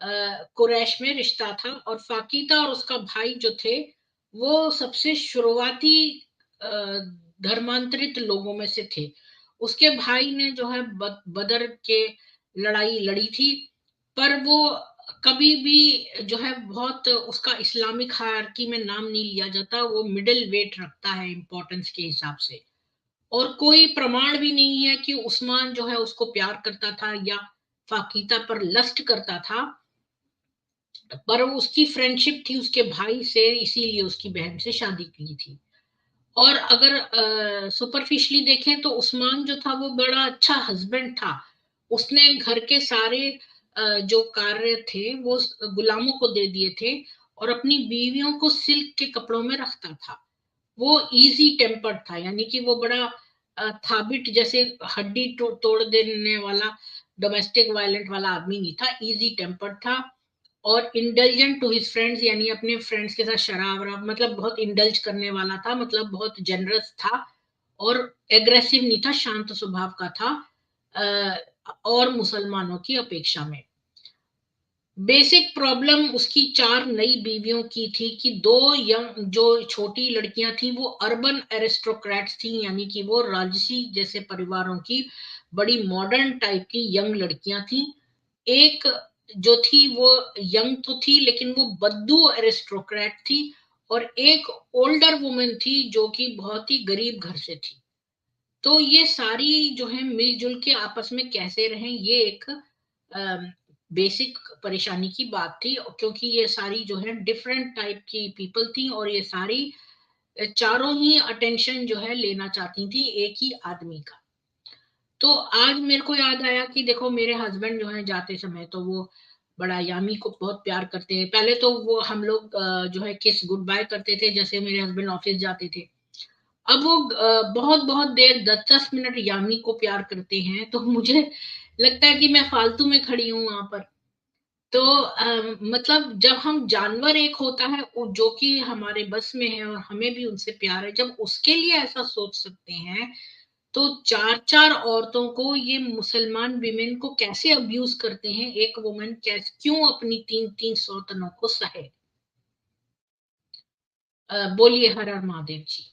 कुरैश में रिश्ता था। और फाकीता और उसका भाई जो थे वो सबसे शुरुआती धर्मांतरित लोगों में से थे। उसके भाई ने जो है बदर के लड़ाई लड़ी थी, पर वो कभी भी जो है बहुत उसका इस्लामिक हायरार्की में नाम नहीं लिया जाता, वो मिडिल वेट रखता है इंपॉर्टेंस के हिसाब से। और कोई प्रमाण भी नहीं है कि उस्मान जो है उसको प्यार करता था या फाकीता पर लस्ट करता था, पर उसकी फ्रेंडशिप थी उसके भाई से, इसीलिए उसकी बहन से शादी की थी। और अगर सुपरफिशली देखें तो उस्मान जो था वो बड़ा अच्छा हस्बैंड था। उसने घर के सारे जो कार्य थे वो गुलामों को दे दिए थे, और अपनी बीवियों को सिल्क के कपड़ों में रखता था। वो इजी टेम्पर्ड था, यानी कि वो बड़ा थाबिट, जैसे हड्डी तोड़ देने वाला डोमेस्टिक वायलेंट वाला आदमी नहीं था, इजी टेम्पर्ड था। और इंडल्जेंट टू हिज फ्रेंड्स, यानी अपने फ्रेंड्स के साथ शराब वराब, मतलब बहुत इंडल्ज करने वाला था, मतलब बहुत जनरस था। और एग्रेसिव नहीं था, शांत स्वभाव का था, और मुसलमानों की अपेक्षा में। बेसिक प्रॉब्लम उसकी 4 नई बीवियों की थी कि 2 यंग जो छोटी लड़कियां थी वो अर्बन एरिस्टोक्रेट्स थी, यानी कि वो राजसी जैसे परिवारों की बड़ी मॉडर्न टाइप की यंग लड़कियां थी। एक जो थी वो यंग तो थी, लेकिन वो बद्दू एरिस्टोक्रेट थी। और एक ओल्डर वुमेन थी जो कि बहुत ही गरीब घर से थी। तो ये सारी जो है मिलजुल के आपस में कैसे रहें, ये एक बेसिक परेशानी की बात थी, क्योंकि ये सारी जो है डिफरेंट टाइप की पीपल थी, और ये सारी चारों ही अटेंशन जो है लेना चाहती थी एक ही आदमी का। तो आज मेरे को याद आया कि देखो मेरे हस्बैंड जो है जाते समय तो वो बड़ा यामी को बहुत प्यार करते हैं। पहले तो वो हम लोग जो है किस गुड बाय करते थे, जैसे मेरे हस्बैंड ऑफिस जाते थे। अब वो बहुत बहुत देर 10-10 मिनट यामी को प्यार करते हैं, तो मुझे लगता है कि मैं फालतू में खड़ी हूँ वहां पर। तो मतलब जब हम जानवर एक होता है जो कि हमारे बस में है और हमें भी उनसे प्यार है, जब उसके लिए ऐसा सोच सकते हैं, तो चार चार औरतों को ये मुसलमान विमेन को कैसे अब्यूज करते हैं, एक वुमन कैसे क्यों अपनी 3-3 सौतनों को सहे। बोलिए हर हर महादेव जी।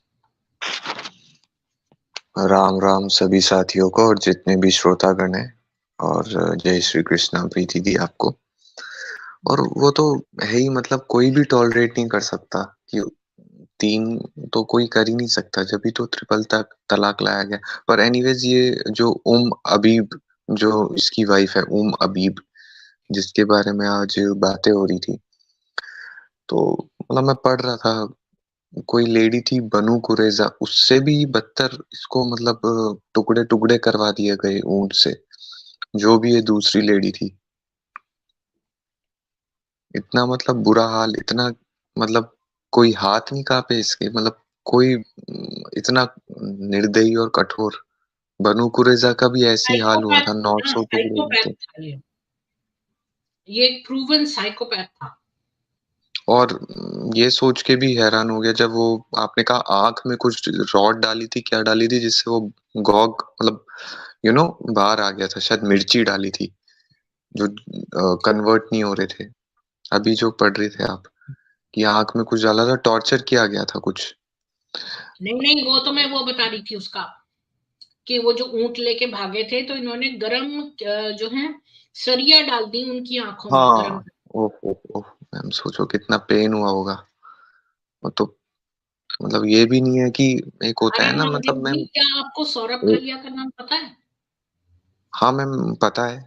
राम राम सभी साथियों को और जितने भी श्रोतागण हैं, और जय श्री कृष्णा प्रीति दी आपको। और वो तो है ही, मतलब कोई भी टॉलरेट नहीं कर सकता कि तीन तो कोई कर ही नहीं सकता, जब भी तो ट्रिपल तलाक लाया गया। पर एनीवेज, ये जो अबीब, जो इसकी वाइफ है अबीब, जिसके बारे में आज बातें हो रही थी, तो मतलब मैं पढ़ रहा था, कोई लेडी थी बनु कुरेजा, उससे भी बदतर इसको मतलब टुकड़े टुकड़े करवा दिए गए ऊंट से, जो भी ये दूसरी लेडी थी। इतना मतलब बुरा हाल, इतना मतलब कोई हाथ नहीं कांपे इसके, मतलब कोई इतना निर्दयी और कठोर। बनु कुरेजा का भी ऐसी हाल हुआ साइकोपैथ था, था ना, 900 टुकड़े हुए साइकोपैथ थे। था ये एक प्रूवन साइकोपैथ था। और ये सोच के भी हैरान हो गया जब वो, आपने कहा आंख में कुछ रॉड डाली थी, क्या डाली थी जिससे वो गॉग मतलब बाहर आ गया था, शायद मिर्ची डाली थी जो कन्वर्ट नहीं हो रहे थे। अभी जो पढ़ रहे थे आप कि आंख में कुछ डाला था, टॉर्चर किया गया था कुछ। नहीं नहीं, वो तो मैं वो बता रही थी उसका, कि वो जो ऊंट लेके भागे थे तो इन्होंने गरम जो है सरिया डाल दी उनकी आंखों में गरम। हाँ। ओह ओह ओह, मैम सोचो कितना पेन हुआ होगा। वो तो मतलब ये भी नहीं है कि एक होता अरे है ना, महादेव मतलब जी, मैम। क्या आपको सौरभ ए- कालिया का नाम पता है? हाँ मैम, पता है।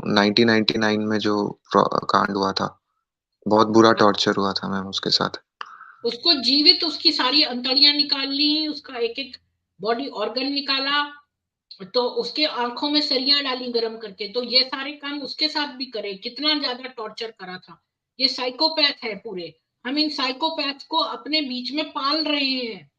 1999 में जो कांड हुआ था, बहुत बुरा हाँ, टॉर्चर हुआ था मैम उसके साथ। उसको जीवित उसकी सारी अंतड़ियां निकाल ली, उसका एक एक बॉडी ऑर्गन निकाला, तो उसके आंखों में सरियां डाली गरम करके, तो ये सारे काम उसके साथ भी करे, कितना ज्यादा टॉर्चर करा था। ये साइकोपैथ है पूरे। हम इन साइकोपैथ को अपने बीच में पाल रहे हैं।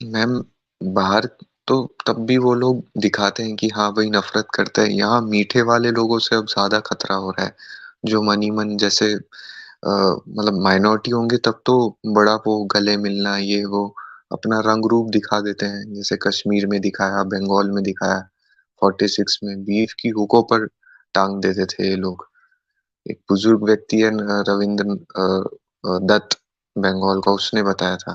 मैम बाहर तो तब भी वो लोग दिखाते हैं कि हाँ भाई नफरत करते हैं, यहाँ मीठे वाले लोगों से अब ज्यादा खतरा हो रहा है। जो मनी मन जैसे मतलब माइनॉरिटी होंगे तब तो बड़ा वो गले मिलना ये वो अपना रंग रूप दिखा देते हैं, जैसे कश्मीर में दिखाया, बंगाल में दिखाया। 46 में बीफ की हुकों पर टांग देते थे ये लोग। एक बुजुर्ग व्यक्ति है रविंद्र दत्त, बंगाल का, उसने बताया था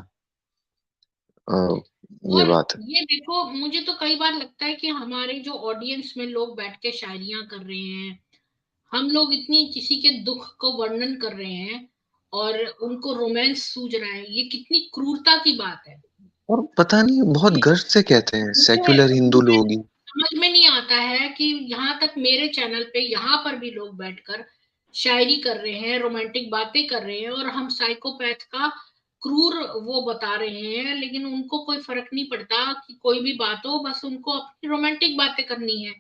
अ, ये और बात। ये देखो, मुझे तो कई बार लगता है कि हमारे जो ऑडियंस में लोग बैठ के शायरियां कर रहे हैं, हम लोग इतनी किसी के दुख को वर्णन कर रहे हैं और उनको रोमांस सूझ रहा है, ये कितनी क्रूरता की बात है। और पता नहीं बहुत ये गर्व से कहते हैं मुझे सेक्युलर हिंदू मुझे लोग ही। समझ में नहीं आता है कि यहाँ तक मेरे चैनल पे यहाँ पर भी लोग बैठकर शायरी कर रहे हैं, रोमांटिक बातें कर रहे हैं, और हम साइकोपैथ का क्रूर वो बता रहे हैं, लेकिन उनको कोई फर्क नहीं पड़ता कि कोई भी बात हो, बस उनको अपनी रोमांटिक बातें करनी है।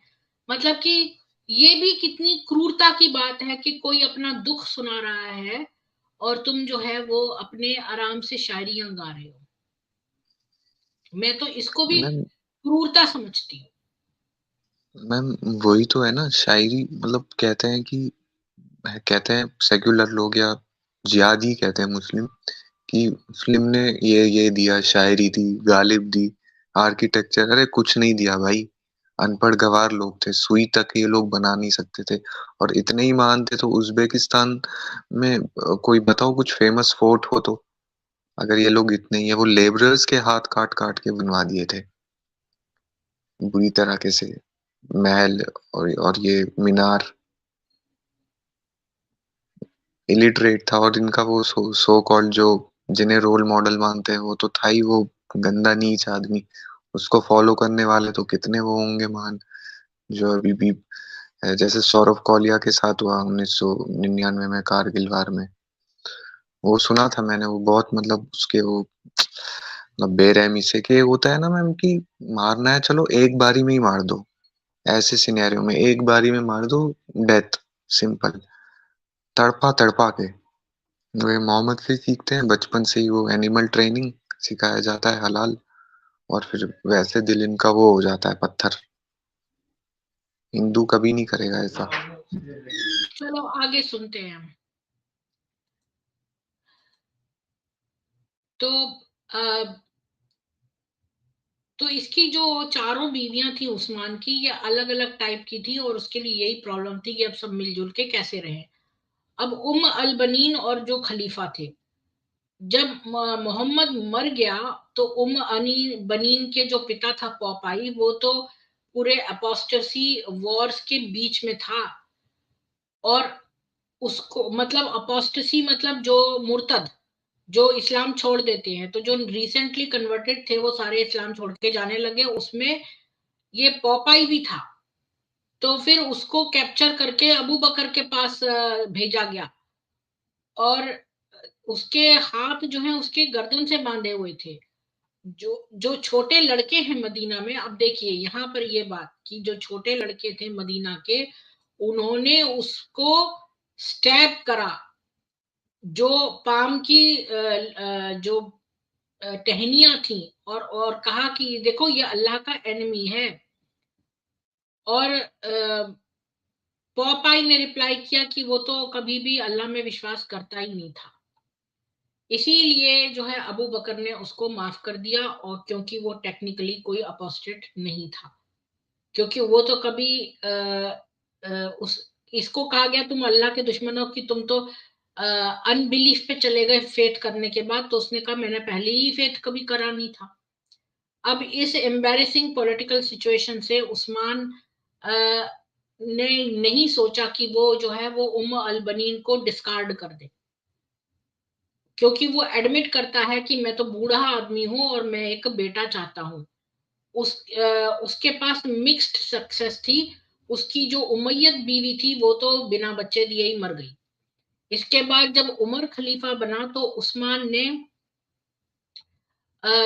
मतलब कि ये भी कितनी क्रूरता की बात है कि कोई अपना दुख सुना रहा है और तुम जो है वो अपने आराम से शायरियां गा रहे हो। मैं तो इसको भी मैम क्रूरता समझती हूँ। मैम वही तो है ना शायरी, मतलब कहते हैं सेक्युलर लोग या जिहादी कहते हैं मुस्लिम, कि फिल्म ने ये दिया, शायरी दी, गालिब दी, आर्किटेक्चर, अरे कुछ नहीं दिया भाई। अनपढ़ गवार लोग थे, सुई तक ये लोग बना नहीं सकते थे। और इतने ही महान थे तो उज्बेकिस्तान में कोई बताओ कुछ फेमस फोर्ट हो तो। अगर ये लोग इतने ही है, वो लेबरर्स के हाथ काट काट के बनवा दिए थे बुरी तरीके से महल, और ये मीनार। इलिटरेट था, और इनका वो सो कॉल्ड जो जिन्हें रोल मॉडल मानते हैं, वो तो था ही वो गंदा नीच आदमी। उसको फॉलो करने वाले तो कितने वो होंगे महान, जो अभी भी जैसे सौरव कौलिया के साथ हुआ 1999 में कारगिल वार में। वो सुना था मैंने, वो बहुत मतलब उसके वो मतलब बेरहमी से, कि होता है ना मैम कि मारना है चलो एक बारी में ही मार दो, ऐसे सिनेरियो में एक बारी में मार दो, डेथ, सिंपल, तड़पा तड़पा के। वे मोहम्मद से सीखते हैं बचपन से ही, वो एनिमल ट्रेनिंग सिखाया जाता है हलाल, और फिर वैसे दिल इनका वो हो जाता है पत्थर। हिंदू कभी नहीं करेगा ऐसा। चलो आगे सुनते हैं हम। तो तो इसकी जो चारों बीवियां थी उस्मान की, ये अलग अलग टाइप की थी और उसके लिए यही प्रॉब्लम थी कि अब सब मिलजुल के कैसे रहे। अब अल बनीन और जो खलीफा थे, जब मोहम्मद मर गया तो अनी बनीन के जो पिता था पॉपाई, वो तो पूरे अपोस्टेसी वॉर्स के बीच में था। और उसको मतलब अपोस्टेसी मतलब जो मुर्तद, जो इस्लाम छोड़ देते हैं, तो जो रिसेंटली कन्वर्टेड थे वो सारे इस्लाम छोड़ के जाने लगे, उसमें ये पॉपाई भी था। तो फिर उसको कैप्चर करके अबू बकर के पास भेजा गया, और उसके हाथ जो है उसके गर्दन से बांधे हुए थे। जो जो छोटे लड़के हैं मदीना में, अब देखिए यहाँ पर ये बात कि जो छोटे लड़के थे मदीना के, उन्होंने उसको स्टैब करा, जो पाम की जो टहनियां थी, और कहा कि देखो ये अल्लाह का एनिमी है। और पॉपाई ने रिप्लाई किया कि वो तो कभी भी अल्लाह में विश्वास करता ही नहीं था। इसीलिए जो है अबू बकर ने उसको माफ कर दिया, और क्योंकि वो टेक्निकली कोई अपोस्टेट नहीं था, क्योंकि वो तो कभी उस इसको कहा गया तुम अल्लाह के दुश्मन हो कि तुम तो अनबिलीफ पे चले गए फेथ करने के बाद, तो उसने कहा मैंने पहले ही फेथ कभी करा नहीं था। अब इस एम्बैरेसिंग पॉलिटिकल सिचुएशन से उस्मान ने नहीं सोचा कि वो जो है वो अल बनीन को डिस्कार्ड कर दे, क्योंकि वो एडमिट करता है कि मैं तो बूढ़ा आदमी हूं और मैं एक बेटा चाहता हूं। उसके पास मिक्स्ड सक्सेस थी। उसकी जो उमैयद बीवी थी वो तो बिना बच्चे दिए ही मर गई। इसके बाद जब उमर खलीफा बना तो उस्मान ने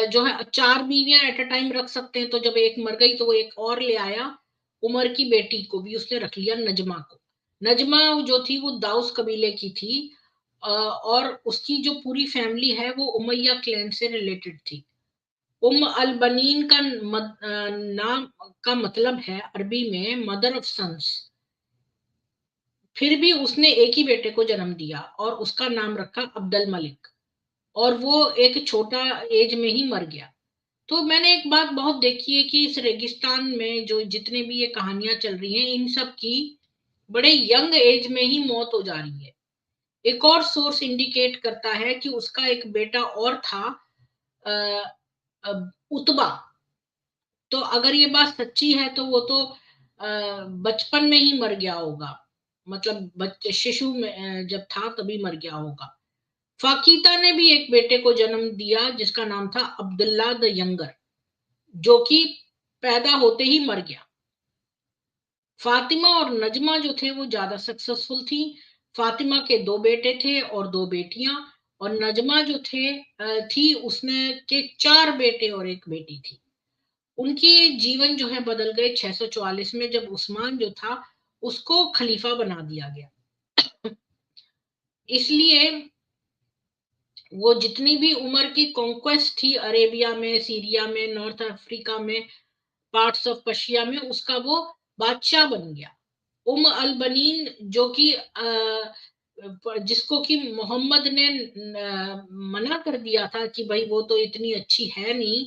जो है 4 बीवियां एट अ टाइम रख सकते हैं, तो जब एक मर गई तो वो एक और ले आया। उमर की बेटी को भी उसने रख लिया, नजमा को। नजमा जो थी वो दाऊस कबीले की थी, और उसकी जो पूरी फैमिली है वो उमैया क्लैन से रिलेटेड थी। अल बनीन का नाम का मतलब है अरबी में मदर ऑफ सन्स। फिर भी उसने एक ही बेटे को जन्म दिया और उसका नाम रखा अब्दुल मलिक, और वो एक छोटा एज में ही मर गया। तो मैंने एक बात बहुत देखी है कि इस रेगिस्तान में जो जितने भी ये कहानियां चल रही हैं, इन सब की बड़े यंग एज में ही मौत हो जा रही है। एक और सोर्स इंडिकेट करता है कि उसका एक बेटा और था, उतबा। तो अगर ये बात सच्ची है तो वो तो बचपन में ही मर गया होगा, मतलब बच्चे शिशु में जब था तभी मर गया होगा। फाकीता ने भी एक बेटे को जन्म दिया जिसका नाम था अब्दुल्ला द यंगर, जो कि पैदा होते ही मर गया। फातिमा और नजमा जो थे वो ज्यादा सक्सेसफुल थी। फातिमा के 2 बेटे थे और 2 बेटियां, और नजमा जो थी उसने के 4 बेटे और 1 बेटी थी। उनकी जीवन जो है बदल गए 644 में, जब उस्मान जो था उसको खलीफा बना दिया गया। इसलिए वो जितनी भी उमर की कॉन्क्वेस्ट थी अरेबिया में, सीरिया में, नॉर्थ अफ्रीका में, पार्ट्स ऑफ पर्शिया में, उसका वो बादशाह बन गया। अल बनीन जो कि जिसको कि मोहम्मद ने मना कर दिया था कि भाई वो तो इतनी अच्छी है नहीं,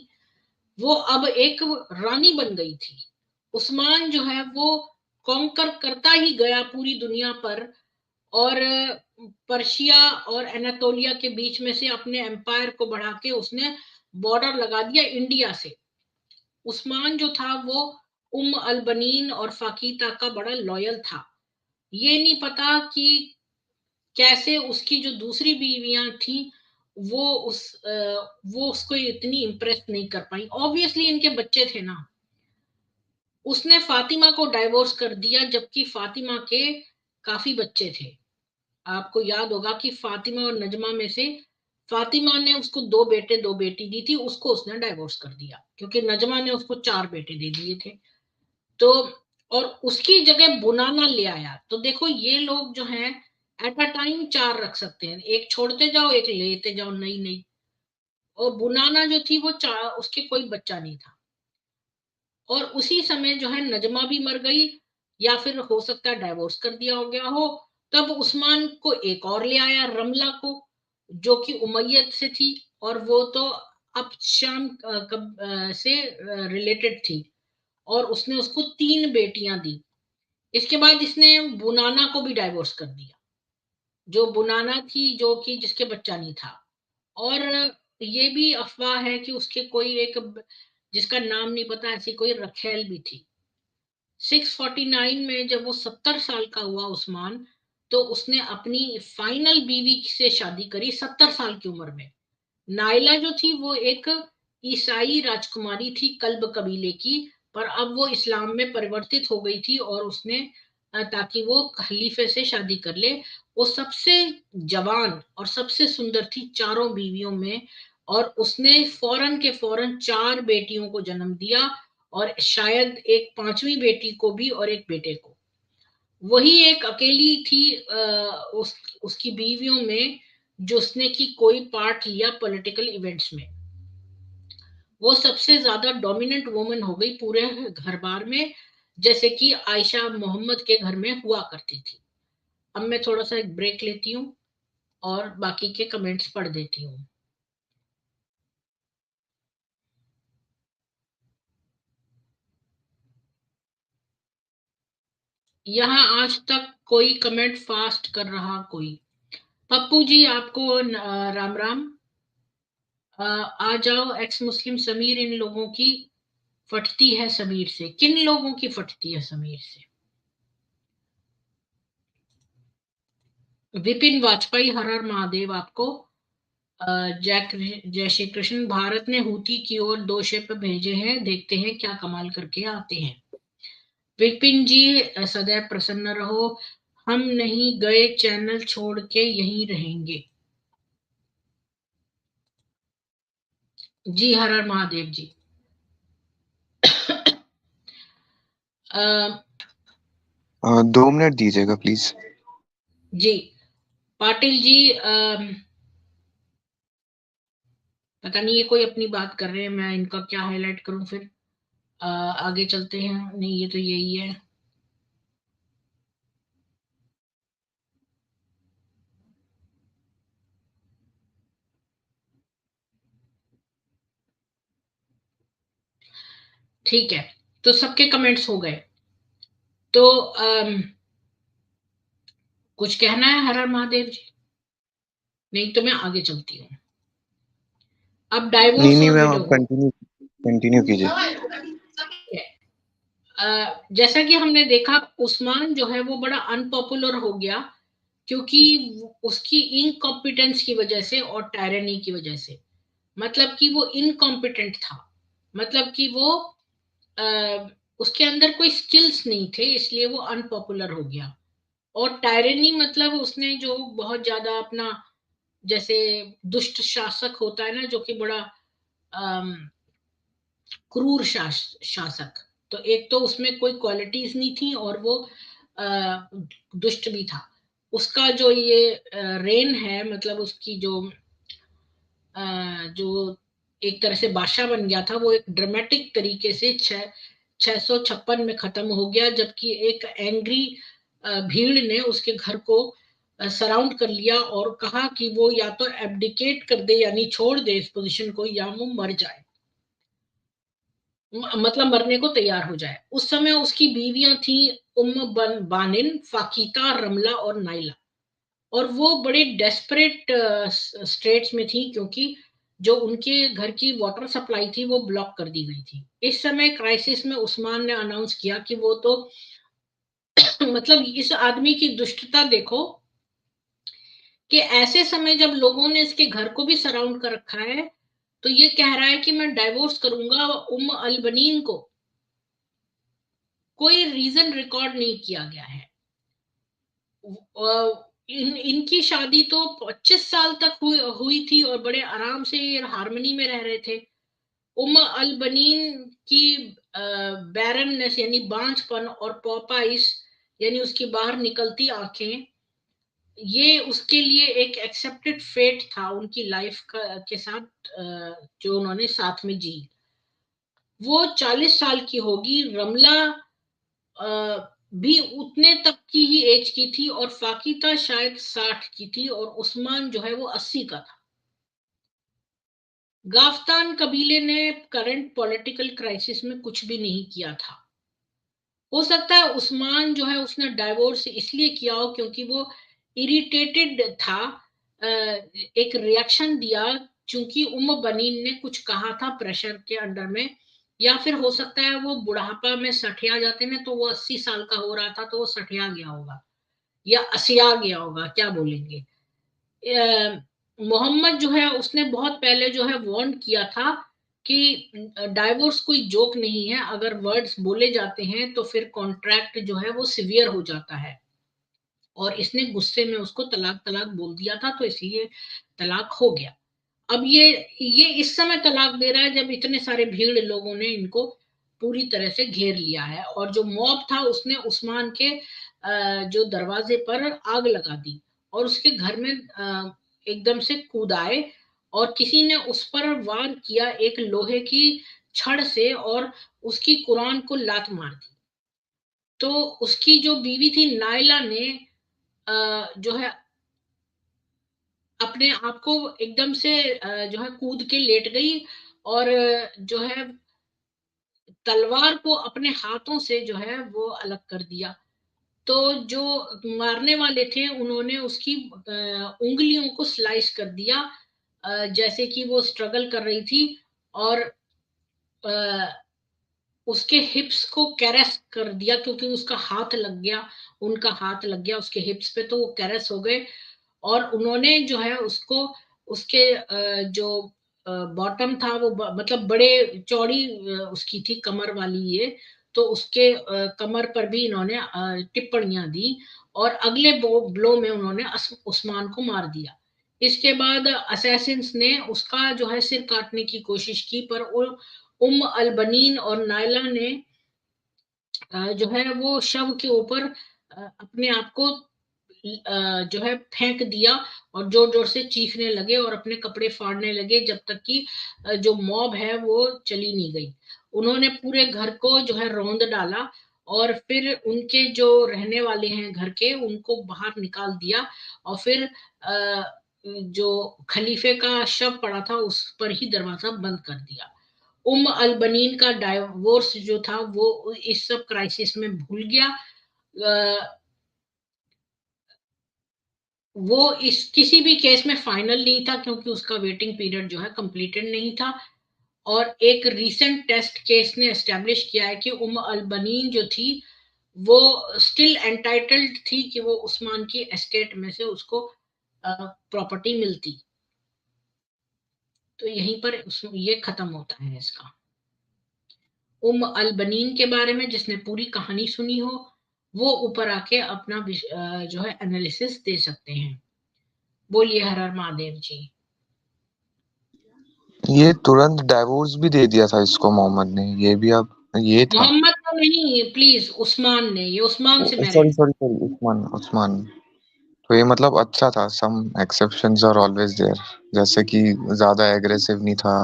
वो अब एक रानी बन गई थी। उस्मान जो है वो कॉन्कर करता ही गया पूरी दुनिया पर, और पर्शिया और एनातोलिया के बीच में से अपने एम्पायर को बढ़ा के उसने बॉर्डर लगा दिया इंडिया से। उस्मान जो था वो अल बनीन और फाकीता का बड़ा लॉयल था। ये नहीं पता कि कैसे उसकी जो दूसरी बीवियां थी वो उसको इतनी इम्प्रेस नहीं कर पाई। ऑब्वियसली इनके बच्चे थे ना। उसने फातिमा को डाइवोर्स कर दिया, जबकि फातिमा के काफी बच्चे थे। आपको याद होगा कि फातिमा और नजमा में से फातिमा ने उसको 2 बेटे 2 बेटी दी थी, उसको उसने डाइवोर्स कर दिया, क्योंकि नजमा ने उसको 4 बेटे दे दिए थे। तो और उसकी जगह बुनाना ले आया। तो देखो ये लोग जो हैं एट अ टाइम 4 रख सकते हैं, एक छोड़ते जाओ एक लेते जाओ, नहीं नहीं। और बुनाना जो थी वो 4, उसके कोई बच्चा नहीं था। और उसी समय जो है नजमा भी मर गई, या फिर हो सकता है डाइवोर्स कर दिया हो गया हो। तब उस्मान को एक और ले आया, रमला को, जो कि उमैयद से थी, और वो तो अब शाम से रिलेटेड थी। और उसने उसको 3 बेटियां दी। इसके बाद इसने बुनाना को भी डाइवोर्स कर दिया, जो बुनाना थी, जो कि जिसके बच्चा नहीं था। और ये भी अफवाह है कि उसके कोई एक, जिसका नाम नहीं पता, ऐसी कोई रखेल भी थी। 649 में जब वो 70 साल का हुआ उस्मान, तो उसने अपनी फाइनल बीवी से शादी करी 70 साल की उम्र में। नाइला जो थी वो एक ईसाई राजकुमारी थी, कल्ब कबीले की, पर अब वो इस्लाम में परिवर्तित हो गई थी, और उसने ताकि वो खलीफे से शादी कर ले। वो सबसे जवान और सबसे सुंदर थी चारों बीवियों में, और उसने फौरन के फौरन 4 बेटियों को जन्म दिया, और शायद एक 5वीं बेटी को भी, और एक बेटे को। वही एक अकेली थी उसकी बीवियों में जिसने की कोई पार्ट लिया पॉलिटिकल इवेंट्स में। वो सबसे ज्यादा डोमिनेंट वुमन हो गई पूरे घर बार में, जैसे कि आयशा मोहम्मद के घर में हुआ करती थी। अब मैं थोड़ा सा एक ब्रेक लेती हूँ और बाकी के कमेंट्स पढ़ देती हूँ। यहाँ आज तक कोई कमेंट फास्ट कर रहा कोई? पप्पू जी आपको राम राम। आ जाओ। एक्स मुस्लिम समीर, इन लोगों की फटती है समीर से। किन लोगों की फटती है समीर से? विपिन वाजपेयी, हर हर महादेव आपको। जय श्री कृष्ण। भारत ने हूती की ओर 2 शिप भेजे हैं, देखते हैं क्या कमाल करके आते हैं। विपिन जी सदैव प्रसन्न रहो। हम नहीं गए, चैनल छोड़ के यहीं रहेंगे। जी हर हर महादेव जी। 2 मिनट दीजिएगा प्लीज। जी पाटिल जी, पता नहीं ये कोई अपनी बात कर रहे हैं, मैं इनका क्या हाईलाइट करूं फिर। आगे चलते हैं। नहीं ये तो यही है। ठीक है, तो सबके कमेंट्स हो गए। तो कुछ कहना है हर हर महादेव जी? नहीं तो मैं आगे चलती हूँ। अब नहीं डाइवोर्स नहीं और मैम, आप विडोहुड। कंटिन्यू कीजिए। जैसा कि हमने देखा, उस्मान जो है वो बड़ा अनपॉपुलर हो गया, क्योंकि उसकी इनकॉम्पिटेंस की वजह से और टायरनी की वजह से। मतलब कि वो इनकॉम्पिटेंट था, मतलब कि वो उसके अंदर कोई स्किल्स नहीं थे, इसलिए वो अनपॉपुलर हो गया। और टायरनी मतलब उसने जो बहुत ज्यादा अपना, जैसे दुष्ट शासक होता है ना, जो कि बड़ा क्रूर शासक। तो एक तो उसमें कोई क्वालिटीज नहीं थी, और वो दुष्ट भी था। उसका जो ये रेन है, मतलब उसकी जो एक तरह से बादशाह बन गया था, वो एक ड्रामेटिक तरीके से 656 में खत्म हो गया, जबकि एक एंग्री भीड़ ने उसके घर को सराउंड कर लिया और कहा कि वो या तो एब्डिकेट कर दे, यानी छोड़ दे इस पोजीशन को, या वो मर जाए, मतलब मरने को तैयार हो जाए। उस समय उसकी बीवियां थी बानिन, फाकीता, रमला और नाइला। और वो बड़े डेस्परेट स्टेट्स में थी, क्योंकि जो उनके घर की वाटर सप्लाई थी वो ब्लॉक कर दी गई थी। इस समय क्राइसिस में उस्मान ने अनाउंस किया कि वो तो मतलब इस आदमी की दुष्टता देखो कि ऐसे समय जब लोगों ने इसके घर को भी सराउंड कर रखा है, तो ये कह रहा है कि मैं डाइवोर्स करूंगा अल बनीन को। कोई रीजन रिकॉर्ड नहीं किया गया है। इनकी शादी तो 25 साल तक हुई थी और बड़े आराम से हार्मनी में रह रहे थे। अल बनीन की बैरननेस यानी बांझपन और पॉपाइस यानी उसकी बाहर निकलती आंखें, ये उसके लिए एक एक्सेप्टेड फेट था उनकी लाइफ के साथ, जो उन्होंने साथ में जी। वो 40 साल की होगी। रमला भी उतने तक की ही एज की थी और फाकिता शायद 60 की थी और उस्मान जो है वो 80 का था। गाफ्तान कबीले ने करंट पॉलिटिकल क्राइसिस में कुछ भी नहीं किया था। हो सकता है उस्मान जो है उसने डाइवोर्स इसलिए किया हो क्योंकि वो इरिटेटेड था, एक रिएक्शन दिया चूंकि बनीन ने कुछ कहा था प्रेशर के अंडर में, या फिर हो सकता है वो बुढ़ापा में सठिया जाते हैं, तो वो 80 साल का हो रहा था तो वो सठिया गया होगा या असिया गया होगा, क्या बोलेंगे। मोहम्मद जो है उसने बहुत पहले जो है वार्न किया था कि डाइवोर्स कोई जोक नहीं है, अगर वर्ड्स बोले जाते हैं तो फिर कॉन्ट्रैक्ट जो है वो सिवियर हो जाता है। और इसने गुस्से में उसको तलाक तलाक बोल दिया था, तो इसलिए तलाक हो गया। अब ये इस समय तलाक दे रहा है जब इतने सारे भीड़ लोगों ने इनको पूरी तरह से घेर लिया है, और जो मॉब था उसने उस्मान के जो दरवाजे पर आग लगा दी और उसके घर में एकदम से कूद आए, और किसी ने उस पर वार किया एक लोहे की छड़ से और उसकी कुरान को लात मार दी। तो उसकी जो बीवी थी नायला ने जो है अपने आप को एकदम से जो है कूद के लेट गई और जो है तलवार को अपने हाथों से जो है वो अलग कर दिया। तो जो मारने वाले थे उन्होंने उसकी उंगलियों को स्लाइस कर दिया, जैसे कि वो स्ट्रगल कर रही थी, और उसके हिप्स को कैरेस कर दिया क्योंकि उसका हाथ लग गया, उनका हाथ लग गया उसके हिप्स पे, तो वो कैरेस हो गए। और उन्होंने जो है उसको उसके जो बॉटम था वो मतलब बड़े चौड़ी उसकी थी कमर वाली ये, तो उसके कमर पर भी इन्होंने टिप्पणियां दी और अगले ब्लो में उन्होंने उस्मान को मार दिया। इसके बाद असैसिन्स ने उसका जो है सिर काटने की कोशिश की, पर अल बनीन और नायला ने जो है वो शव के ऊपर अपने आप को जो है फेंक दिया और जोर जोर से चीखने लगे और अपने कपड़े फाड़ने लगे जब तक कि जो मॉब है वो चली नहीं गई। उन्होंने पूरे घर को जो है रौंद डाला और फिर उनके जो रहने वाले हैं घर के उनको बाहर निकाल दिया, और फिर जो खलीफे का शव पड़ा था उस पर ही दरवाजा बंद कर दिया। अल बनीन का डाइवोर्स जो था वो इस सब क्राइसिस में भूल गया। वो इस किसी भी केस में फाइनल नहीं था क्योंकि उसका वेटिंग पीरियड जो है कंप्लीटेड नहीं था। और एक रीसेंट टेस्ट केस ने एस्टेब्लिश किया है कि अल बनीन जो थी वो स्टिल एंटाइटल्ड थी कि वो उस्मान की एस्टेट में से उसको प्रॉपर्टी मिलती। तो यहीं पर ये खत्म होता है इसका। अल बनीन के बारे में जिसने पूरी कहानी सुनी हो वो ऊपर आके अपना जो है एनालिसिस दे सकते हैं। बोलिए हर हर महादेव जी। ये तुरंत डाइवोर्स भी दे दिया था इसको मोहम्मद ने, ये भी अब ये था। मोहम्मद तो नहीं, प्लीज उस्मान ने, ये उस्मान से sorry married. Sorry sorry, Usman Usman. तो ये मतलब अच्छा था, some exceptions are always there, जैसे कि ज्यादा एग्रेसिव नहीं था।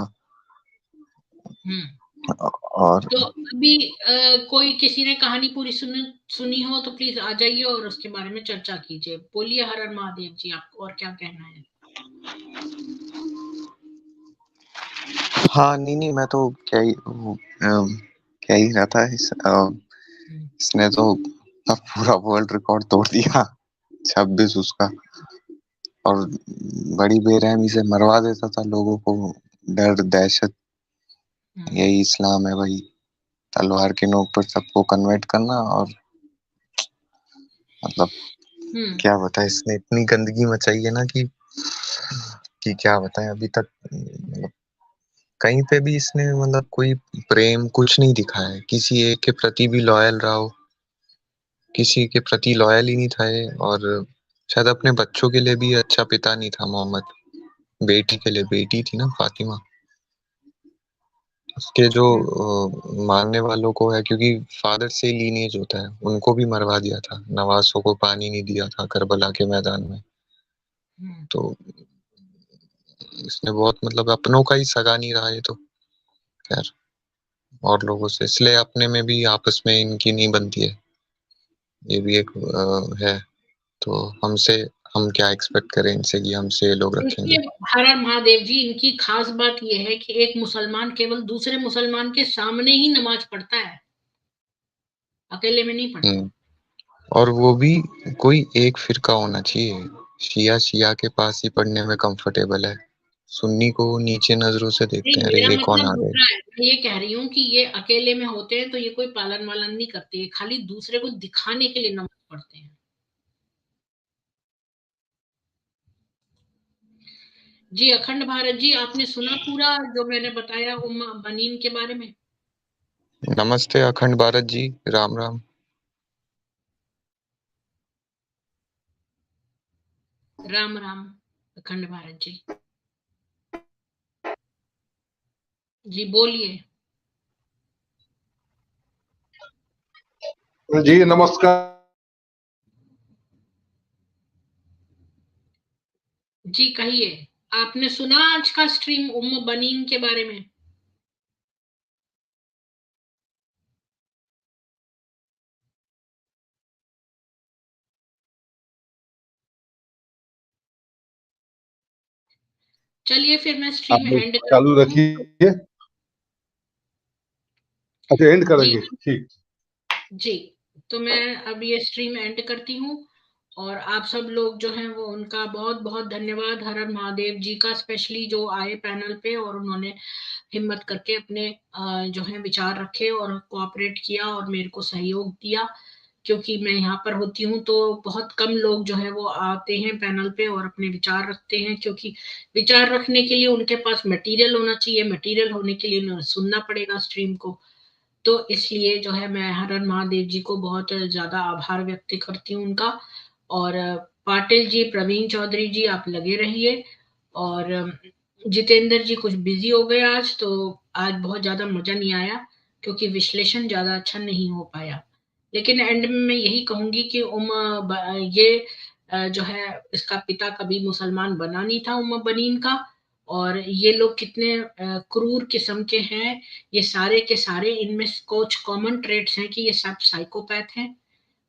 और तो अभी कोई किसी ने कहानी पूरी सुनी हो तो प्लीज आ जाइए और उसके बारे में चर्चा कीजिए। बोलिए हर हर महादेव जी, आपको और क्या कहना है। हाँ, नहीं नहीं, मैं तो क्या ही रहा था इसने तो अब पूरा वर्ल्ड रिकॉर्ड तोड़ दिया, 26 उसका। और बड़ी बेरहमी से मरवा देता था लोगों को, डर दहशत। यही इस्लाम है भाई, तलवार के नोक पर सबको कन्वर्ट करना। और मतलब क्या बताएं, इसने इतनी गंदगी मचाई है ना कि क्या बताएं। अभी तक मतलब कहीं पे भी इसने मतलब कोई प्रेम कुछ नहीं दिखाया है, किसी एक के प्रति भी लॉयल रहा हो, किसी के प्रति लॉयल ही नहीं था ये। और शायद अपने बच्चों के लिए भी अच्छा पिता नहीं था मोहम्मद। बेटी के लिए, बेटी थी ना फातिमा, उसके जो मानने वालों को है, क्योंकि फादर से लीनिएज होता है, उनको भी मरवा दिया था। नवासों को पानी नहीं दिया था करबला के मैदान में। तो इसने बहुत मतलब अपनों का ही सगा नहीं रहा ये तो। खैर, और लोगों से इसलिए अपने में भी आपस में इनकी नहीं बनती है, ये भी एक है। तो हमसे हम क्या एक्सपेक्ट करें इनसे कि हमसे ये लोग रखेंगे। देखिए हर हर महादेव जी, इनकी खास बात यह है कि एक मुसलमान केवल दूसरे मुसलमान के सामने ही नमाज पढ़ता है, अकेले में नहीं पढ़ता। और वो भी कोई एक फिरका होना चाहिए। शिया शिया के पास ही पढ़ने में कंफर्टेबल है, सुन्नी को नीचे नजरों से देखते नहीं, हैं, अरे मेरा ये कौन मतलब आ गए। दूसरा है। मैं ये कह रही हूँ कि ये अकेले में होते हैं तो ये कोई पालन वालन नहीं करते, ये खाली दूसरे को दिखाने के लिए नमाज पढ़ते हैं। जी अखंड भारत जी, आपने सुना पूरा जो मैंने बताया बनीन के बारे में? नमस्ते अखंड भारत जी, राम राम। राम राम अखंड भारत जी, जी बोलिए। जी नमस्कार। जी कहिए, आपने सुना आज का स्ट्रीम बनीन के बारे में? चलिए फिर मैं स्ट्रीम आप एंड चालू करती हूँ। रखिए। अच्छा, एंड जी करेंगे, ठीक। जी, तो मैं अब ये स्ट्रीम एंड करती हूँ। और आप सब लोग जो हैं वो उनका बहुत बहुत धन्यवाद हर हर महादेव जी का, स्पेशली जो आए पैनल पे और उन्होंने हिम्मत करके अपने जो है विचार रखे और कोऑपरेट किया और मेरे को सहयोग दिया। क्योंकि मैं यहाँ पर होती हूँ तो बहुत कम लोग जो है वो आते हैं पैनल पे और अपने विचार रखते हैं, क्योंकि विचार रखने के लिए उनके पास मटेरियल होना चाहिए, मटेरियल होने के लिए उन्हें सुनना पड़ेगा स्ट्रीम को। तो इसलिए जो है मैं हर हर महादेव जी को बहुत ज्यादा आभार व्यक्त करती हूँ उनका। और पाटिल जी, प्रवीण चौधरी जी, आप लगे रहिए। और जितेंद्र जी कुछ बिजी हो गए आज, तो आज बहुत ज्यादा मजा नहीं आया क्योंकि विश्लेषण ज्यादा अच्छा नहीं हो पाया। लेकिन एंड में मैं यही कहूंगी कि ये जो है इसका पिता कभी मुसलमान बना नहीं था, बनीन का। और ये लोग कितने क्रूर किस्म के हैं, ये सारे के सारे, इनमें कुछ कॉमन ट्रेट्स हैं कि ये सब साइकोपैथ हैं,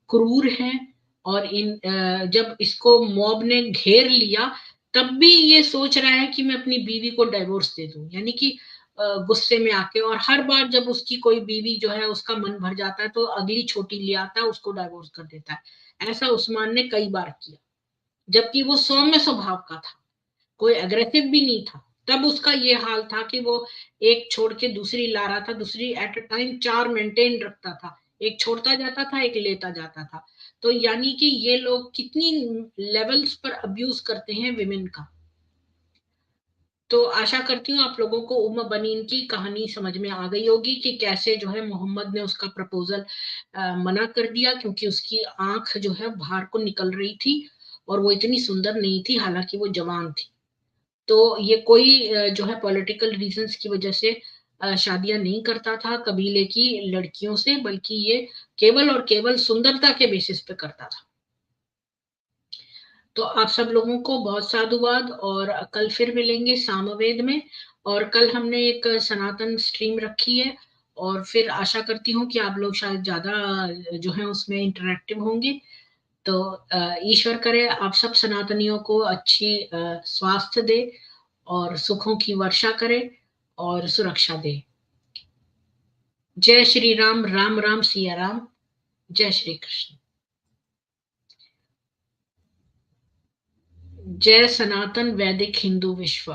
क्रूर हैं। और जब इसको मॉब ने घेर लिया तब भी ये सोच रहा है कि मैं अपनी बीवी को डाइवोर्स दे दूं, यानी कि गुस्से में आके। और हर बार जब उसकी कोई बीवी जो है उसका मन भर जाता है तो अगली छोटी ले आता है, उसको डाइवोर्स कर देता है। ऐसा उस्मान ने कई बार किया, जबकि वो सौम्य स्वभाव का था, कोई अग्रेसिव भी नहीं था। तब उसका ये हाल था कि वो एक छोड़ के दूसरी ला रहा था, दूसरी एट अ टाइम 4 मेंटेन रखता था, एक छोड़ता जाता था, एक लेता जाता था। तो यानी कि ये लोग कितनी लेवल्स पर अब्यूज करते हैं विमेन का। तो आशा करती हूँ आप लोगों को बनीन की कहानी समझ में आ गई होगी कि कैसे जो है मोहम्मद ने उसका प्रपोजल मना कर दिया, क्योंकि उसकी आंख जो है बाहर को निकल रही थी और वो इतनी सुंदर नहीं थी, हालांकि वो जवान थी। तो ये कोई जो है पॉलिटिकल रीजंस की वजह से शादियां नहीं करता था कबीले की लड़कियों से, बल्कि ये केवल और केवल सुंदरता के बेसिस पे करता था। तो आप सब लोगों को बहुत साधुवाद, और कल फिर मिलेंगे सामवेद में। और कल हमने एक सनातन स्ट्रीम रखी है, और फिर आशा करती हूँ कि आप लोग शायद ज्यादा जो है उसमें इंटरेक्टिव होंगे। तो ईश्वर करे आप सब सनातनियों को अच्छी स्वास्थ्य दे और सुखों की वर्षा करे और सुरक्षा दे। जय श्री राम, राम राम सिया राम। जय श्री कृष्ण। जय सनातन वैदिक हिंदू विश्व।